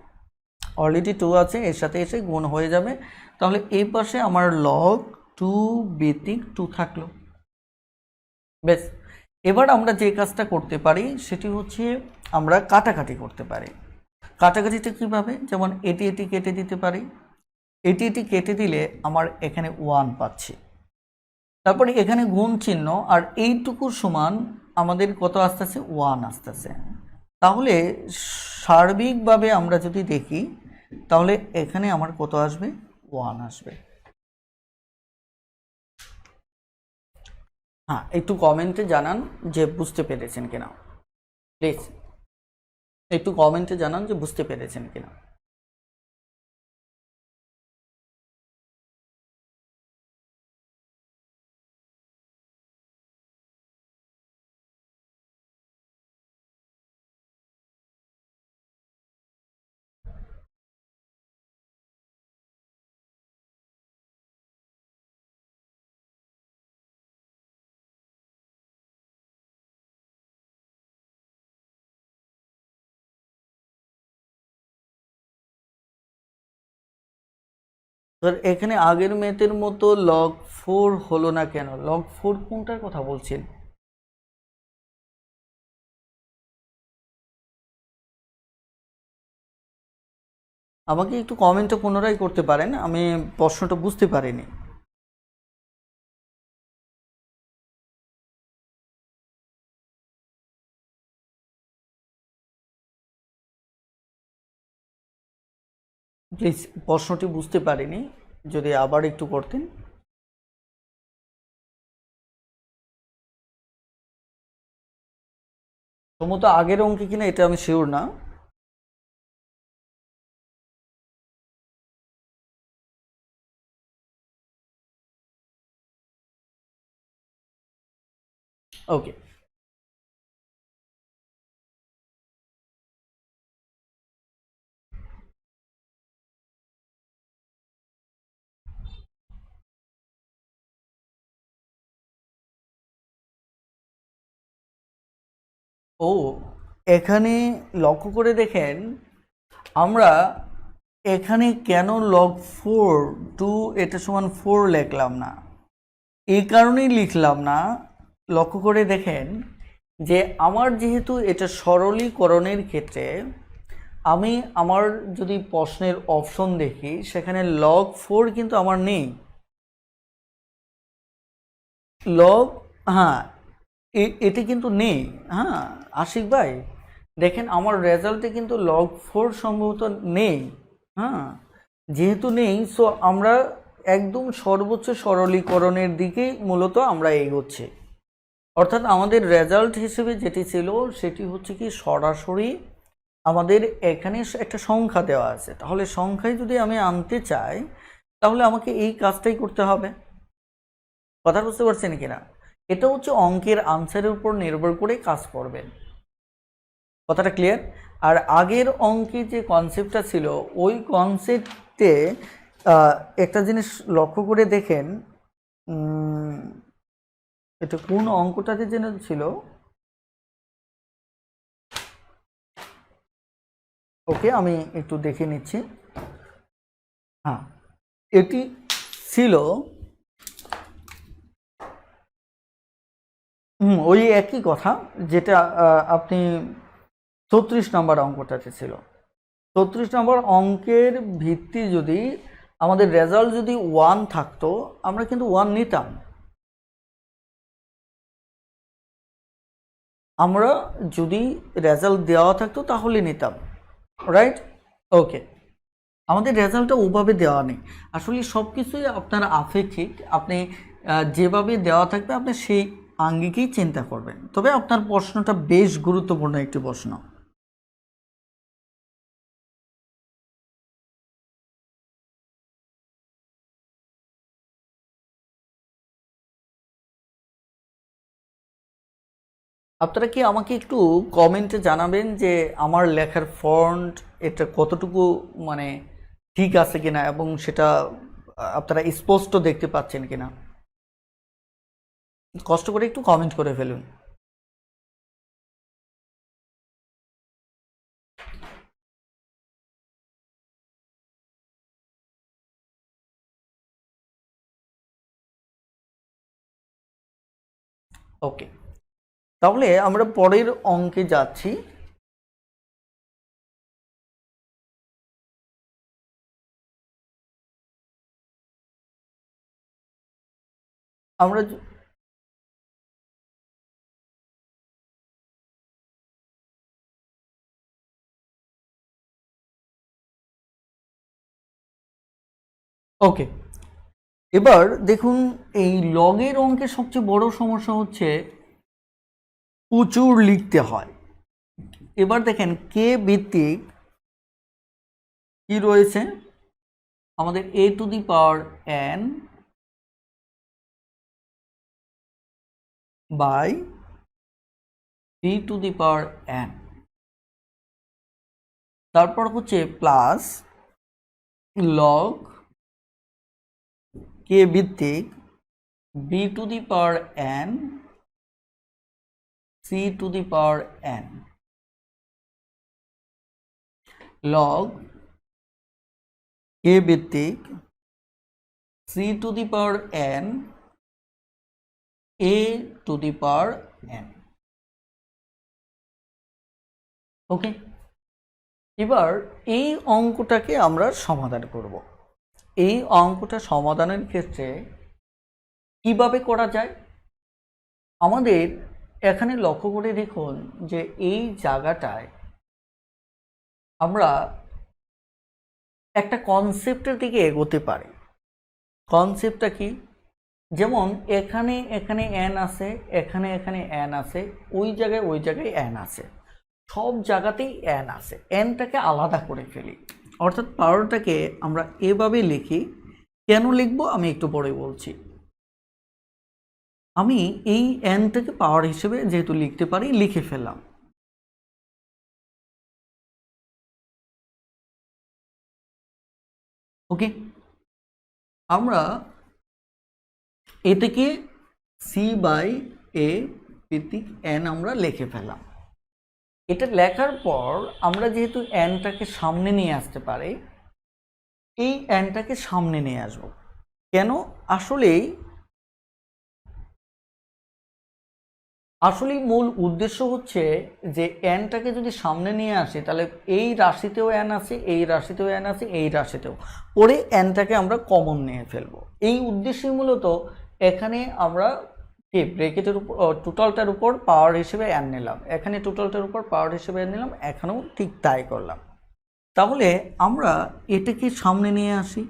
অলরেডি 2 আছে, এর সাথে এসে গুণ হয়ে যাবে। তাহলে এই পাশে আমার লগ 2 ভিত্তিক 2 থাকলো, বেশ। এবার আমরা যে কাজটা করতে পারি সেটি হচ্ছে আমরা কাটাকাটি করতে পারি। কাটাকাটিটা কীভাবে, যেমন এটি কেটে দিতে পারি, এটি কেটে দিলে আমার এখানে 1 পাচ্ছি, তারপরে এখানে গুণ চিহ্ন, আর এইটুকুর সমান আমাদের কত আসতেছে, 1 আসতেছে। তাহলে সার্বিকভাবে আমরা যদি দেখি তাহলে এখানে আমার কত আসবে, 1 আসবে। হ্যাঁ, একটু কমেন্টে জানান যে বুঝতে পেরেছেন কিনা প্লিজ। একটু কমেন্টে জানান যে বুঝতে পেরেছেন কিনা। এখানে আগের ম্যাথের মতো লগ 4 হলো না কেন? লগ 4 কোনটার কথা বলছেন? আমাকে একটু কমেন্টটা পুনরায় করতে পারেন, আমি প্রশ্নটা বুঝতে পারিনি। প্লিজ, প্রশ্নটি বুঝতে পারিনি, যদি আবার একটু করতেন। সম্ভবত আগের অঙ্কে কিনা এটা আমি শিওর না। ওকে, ও এখানে লক্ষ্য করে দেখেন, আমরা এখানে কেন লগ 4 টু এটা সমান 4 লিখলাম না? এই কারণেই লিখলাম না, লক্ষ্য করে দেখেন যে আমার যেহেতু এটা সরলীকরণের ক্ষেত্রে আমি আমার যদি প্রশ্নের অপশন দেখি সেখানে লগ 4 কিন্তু আমার নেই। লগ, হ্যাঁ, এটি কিন্তু নেই। হ্যাঁ আশিক ভাই, দেখেন আমার রেজাল্টে কিন্তু লগ 4 সম্ভবত নেই। হ্যাঁ, যেহেতু নেই, সো আমরা একদম সর্বোচ্চ সরলীকরণের দিকেই মূলত আমরা এগোচ্ছি। অর্থাৎ আমাদের রেজাল্ট হিসেবে যেটি ছিল সেটি হচ্ছে কি, সরাসরি আমাদের এখানে একটা সংখ্যা দেওয়া আছে, তাহলে সংখ্যায় যদি আমি আনতে চাই তাহলে আমাকে এই কাজটাই করতে হবে। কথা বুঝতে পারছেন কিনা? এটা হচ্ছে অঙ্কের আনসারের উপর নির্ভর করে কাজ করবেন। কথাটা ক্লিয়ার? আর আগের অঙ্কে যে কনসেপ্টটা ছিল ওই কনসেপ্টে একটা জিনিস লক্ষ্য করে দেখেন, এটা কোন অঙ্কটাতে যেন ছিল, ওকে আমি একটু দেখে নিচ্ছি। হ্যাঁ, এটি ছিল ওই একই কথা যেটা আপনি 34 নম্বর অঙ্কটাতে ছিল। 34 নম্বর অঙ্কের ভিত্তি যদি আমাদের রেজাল্ট যদি 1 থাকতো আমরা কিন্তু 1 নিতাম। আমরা যদি রেজাল্ট দেওয়া থাকতো তাহলে নিতাম, রাইট? ওকে, আমাদের রেজাল্টটা ওভাবে দেওয়া নেই। আসলে সব কিছুই আপনার আপেক্ষিক, আপনি যেভাবে দেওয়া থাকবে আপনি সেই আঙ্গিকেই চিন্তা করবেন। তবে আপনার প্রশ্নটা বেশ গুরুত্বপূর্ণ একটি প্রশ্ন। আপনারা কি আমাকে একটু কমেন্টে জানাবেন যে আমার লেখার ফন্ট এটা কতটুকু মানে ঠিক আছে কিনা, এবং সেটা আপনারা স্পষ্ট দেখতে পাচ্ছেন কিনা? কষ্ট করে একটু কমেন্ট করে ফেলুন। ওকে, তাহলে আমরা পরের অঙ্কে যাচ্ছি। আমরা ওকে, এবার দেখুন, এই লগের অঙ্কের সবচেয়ে বড় সমস্যা হচ্ছে প্রচুর লিখতে হয়। এবার দেখেন কে ভিত্তিক কি রয়েছে, আমাদের a to the power n by b to the power n, তারপর হচ্ছে প্লাস লগ কে ভিত্তিক b to the power n c to the power n log K ভিত্তিক c to the power n a to the power n। Okay, এবার এই অঙ্কটাকে আমরা সমাধান করব। এই অঙ্কটা সমাধানের ক্ষেত্রে কিভাবে করা যায়, আমাদের এখানে লক্ষ্য করে দেখুন যে এই জায়গাটায় আমরা একটা কনসেপ্টের দিকে এগোতে পারি। কনসেপ্টটা কি, যেমন এখানে এখানে n আছে, এখানে এখানে n আছে, ওই জায়গায় n আছে, সব জায়গাতেই n আছে, nটাকে আলাদা করে ফেলি, অর্থাৎ পাওয়ারটাকে আমরা এভাবে লিখি। কেন লিখবো আমি একটু পরে বলছি। আমি এই nটাকে পাওয়ার হিসেবে যেহেতু লিখতে পারি, লিখে ফেললাম। ওকে, আমরা এটাকে c বাই a ভিত্তিক n আমরা লিখে ফেললাম। এটা লেখার পর আমরা যেহেতু nটাকে সামনে নিয়ে আসতে পারি, এই nটাকে সামনে নিয়ে আসব। কেন, আসলেই মূল উদ্দেশ্য হচ্ছে যে nটাকে যদি সামনে নিয়ে আসি তাহলে এই রাশিতেও n আছে, এই রাশিতেও n আছে, এই রাশিতেও, পরে nটাকে আমরা কমন নিয়ে ফেলবো। এই উদ্দেশ্যে মূলত এখানে আমরা ব্র্যাকেটের উপর টোটালটার উপর পাওয়ার হিসেবে n নিলাম, এখানে টোটালটার উপর পাওয়ার হিসেবে n নিলাম, এখানেও ঠিক তাই করলাম। তাহলে আমরা এটাকে সামনে নিয়ে আসি।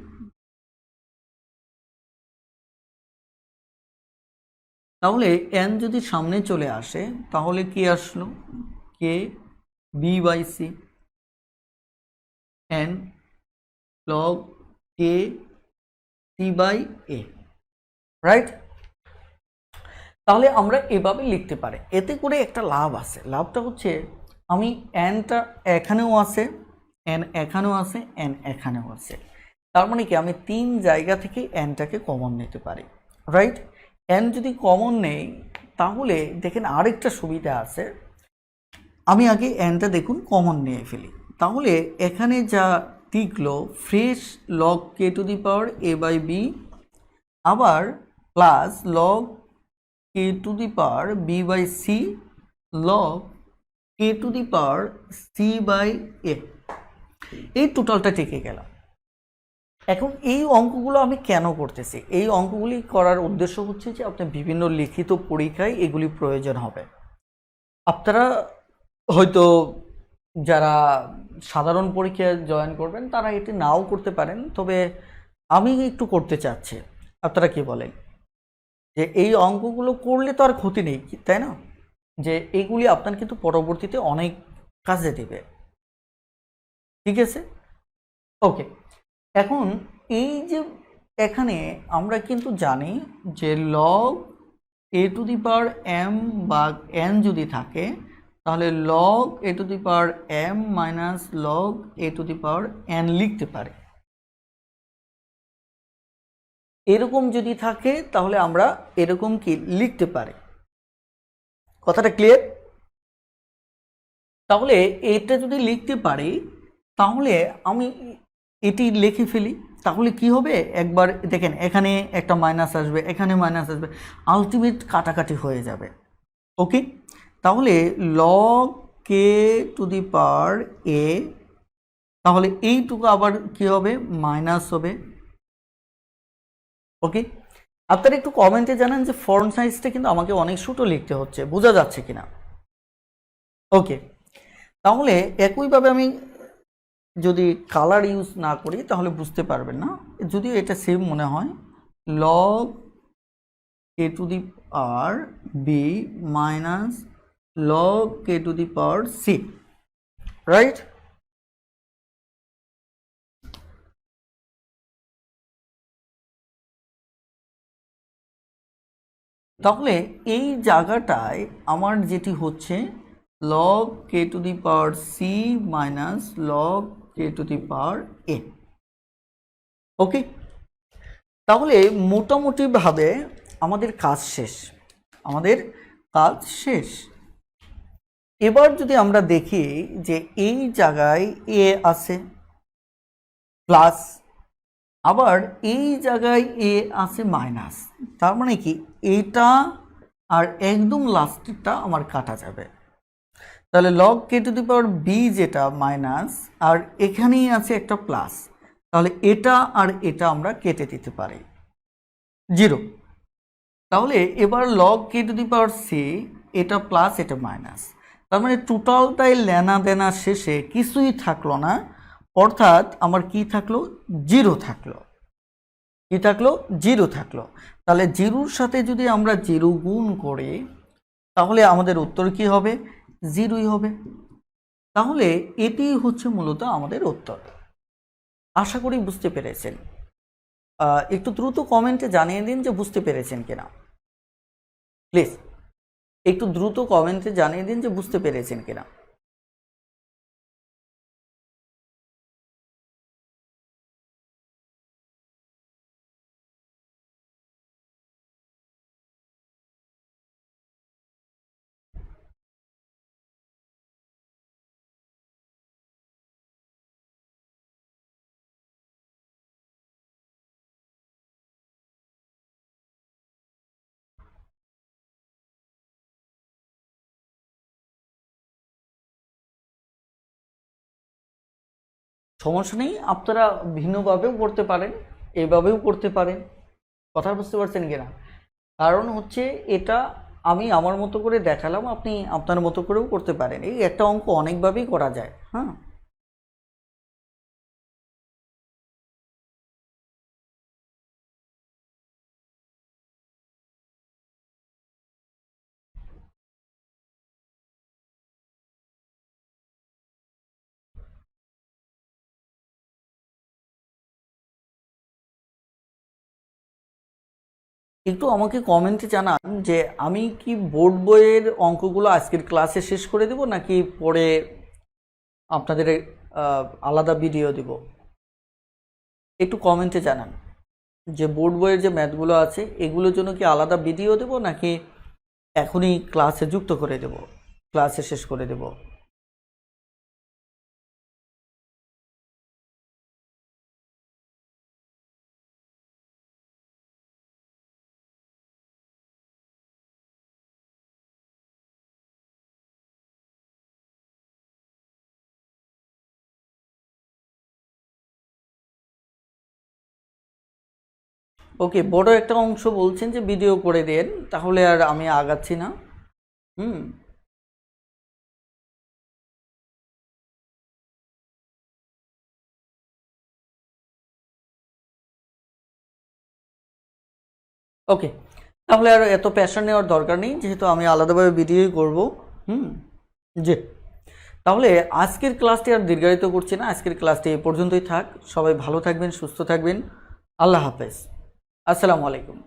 তাহলে n যদি সামনে চলে আসে তাহলে কি আসলো, K B by C n log K C by A, right. তাহলে আমরা এভাবে লিখতে পারি। এতে করে একটা লাভ আছে, লাভটা হচ্ছে আমি nটা এখানেও আছে, n এখানেও আছে, n এখানেও আছে, তার মানে কি আমি তিন জায়গা থেকে nটাকে কমন নিতে পারি, রাইট। n যদি কমন নেই তাহলে দেখেন আরেকটা সুবিধা আছে, আমি আগে nটা দেখুন কমন নিয়ে ফেলি, তাহলে এখানে যা টিকলো fresh log K to the power a by B, আবার plus log K to the power B by C, log K to the power C by A, এই টোটালটা টিকে গেল। এখন এই অঙ্কগুলো আমি কেন করতেছি, এই অঙ্কগুলি করার উদ্দেশ্য হচ্ছে যে আপনার বিভিন্ন লিখিত পরীক্ষায় এগুলি প্রয়োজন হবে। আপনারা হয়তো যারা সাধারণ পরীক্ষায় জয়েন করবেন তারা এটি নাও করতে পারেন, তবে আমি একটু করতে চাচ্ছি। আপনারা কি বলেন, যে এই অঙ্কগুলো করলে তো আর ক্ষতি নেই, তাই না, যে এইগুলি আপনার কিন্তু পরবর্তীতে অনেক কাজে দেবে, ঠিক আছে। ওকে, এখন এই যে এখানে আমরা কিন্তু জানি যে log A two the power m বা n যদি থাকে তাহলে log A two the power m minus log A two the power n লিখতে পারি। এরকম যদি থাকে তাহলে আমরা এরকম কি লিখতে পারি, কথাটা ক্লিয়ার। তাহলে এটা যদি লিখতে পারি তাহলে আমি এটি লিখে ফেলি, তাহলে কি হবে, একবার দেখেন এখানে একটা মাইনাস আসবে, এখানে মাইনাস আসবে, আলটিমেট কাটাকাটি হয়ে যাবে। ওকে, তাহলে log K to the power এ, তাহলে এইটুকু আবার কি হবে, মাইনাস হবে। ওকে, আপনারা একটু কমেন্টে জানান যে ফন্ট সাইজটা কিন্তু আমাকে অনেক ছোট লিখতে হচ্ছে, বোঝা যাচ্ছে কিনা। ওকে, তাহলে একইভাবে আমি যদি কালার ইউজ না করি তাহলে বুঝতে পারবেন না, যদিও এটা সেম মনে হয়, log K to the power B minus log K to the power C. Right? তাহলে এই জায়গাটায় আমার যেটি হচ্ছে log K to the power C minus log K to the power A. Okay, তাহলে মোটামুটিভাবে আমাদের কাজ শেষ, আমাদের কাজ শেষ। এবার যদি আমরা দেখি যে এই জায়গায় এ আছে প্লাস, আবার এই জায়গায় এ আছে মাইনাস, তার মানে কি এইটা আর একদম লাস্টেরটা আমার কাটা যাবে। তাহলে log K to the power B যেটা মাইনাস, আর এখানেই আছে একটা প্লাস, তাহলে এটা আর এটা আমরা কেটে দিতে পারি, 0। তাহলে এবার log K to the power C, এটা প্লাস এটা মাইনাস, তার মানে টোটালটাই লেনা দেনা শেষে কিছুই থাকলো না, অর্থাৎ আমার কি থাকলো, 0 থাকলো। কি থাকলো, 0 থাকলো। তাহলে 0-র সাথে যদি আমরা 0 গুণ করি তাহলে আমাদের উত্তর কি হবে, 0ই হবে। তাহলে এটি হচ্ছে মূলত আমাদের উত্তর। আশা করি বুঝতে পেরেছেন। একটু দ্রুত কমেন্টে জানিয়ে দিন যে বুঝতে পেরেছেন কিনা, প্লিজ একটু দ্রুত কমেন্টে জানিয়ে দিন যে বুঝতে পেরেছেন কিনা। সমস্যা নেই, আপনারা ভিন্নভাবেও করতে পারেন, এইভাবেও করতে পারেন। কথা বুঝতে পারছেন কিনা? কারণ হচ্ছে এটা আমি আমার মতো করে দেখালাম, আপনি আপনার মতো করেও করতে পারেন। এই একটা অঙ্ক অনেকভাবেই করা যায়। হ্যাঁ, একটু আমাকে কমেন্টে জানান যে আমি কি বোর্ড বইয়ের অঙ্কগুলো আজকের ক্লাসে শেষ করে দেব নাকি পরে আপনাদের আলাদা ভিডিও দেব। একটু কমেন্টে জানান যে বোর্ড বইয়ের যে ম্যাথগুলো আছে এগুলোর জন্য কি আলাদা ভিডিও দেব নাকি এখনই ক্লাসে যুক্ত করে দেব, ক্লাসে শেষ করে দেব। ওকে, বড় একটা অংশ বলছেন যে ভিডিও করে দেন, তাহলে আর আমি আগাচ্ছি না। হুম, ওকে, তাহলে আর এত প্যাশন নেওয়ার দরকার নেই, যেহেতু আমি আলাদাভাবে ভিডিওই করব। হুম, জি, তাহলে আজকের ক্লাসটি আর দীর্ঘায়িত করছি না, আজকের ক্লাসটি এই পর্যন্তই থাক। সবাই ভালো থাকবেন, সুস্থ থাকবেন। আল্লাহ হাফেজ, আসসালামু আলাইকুম।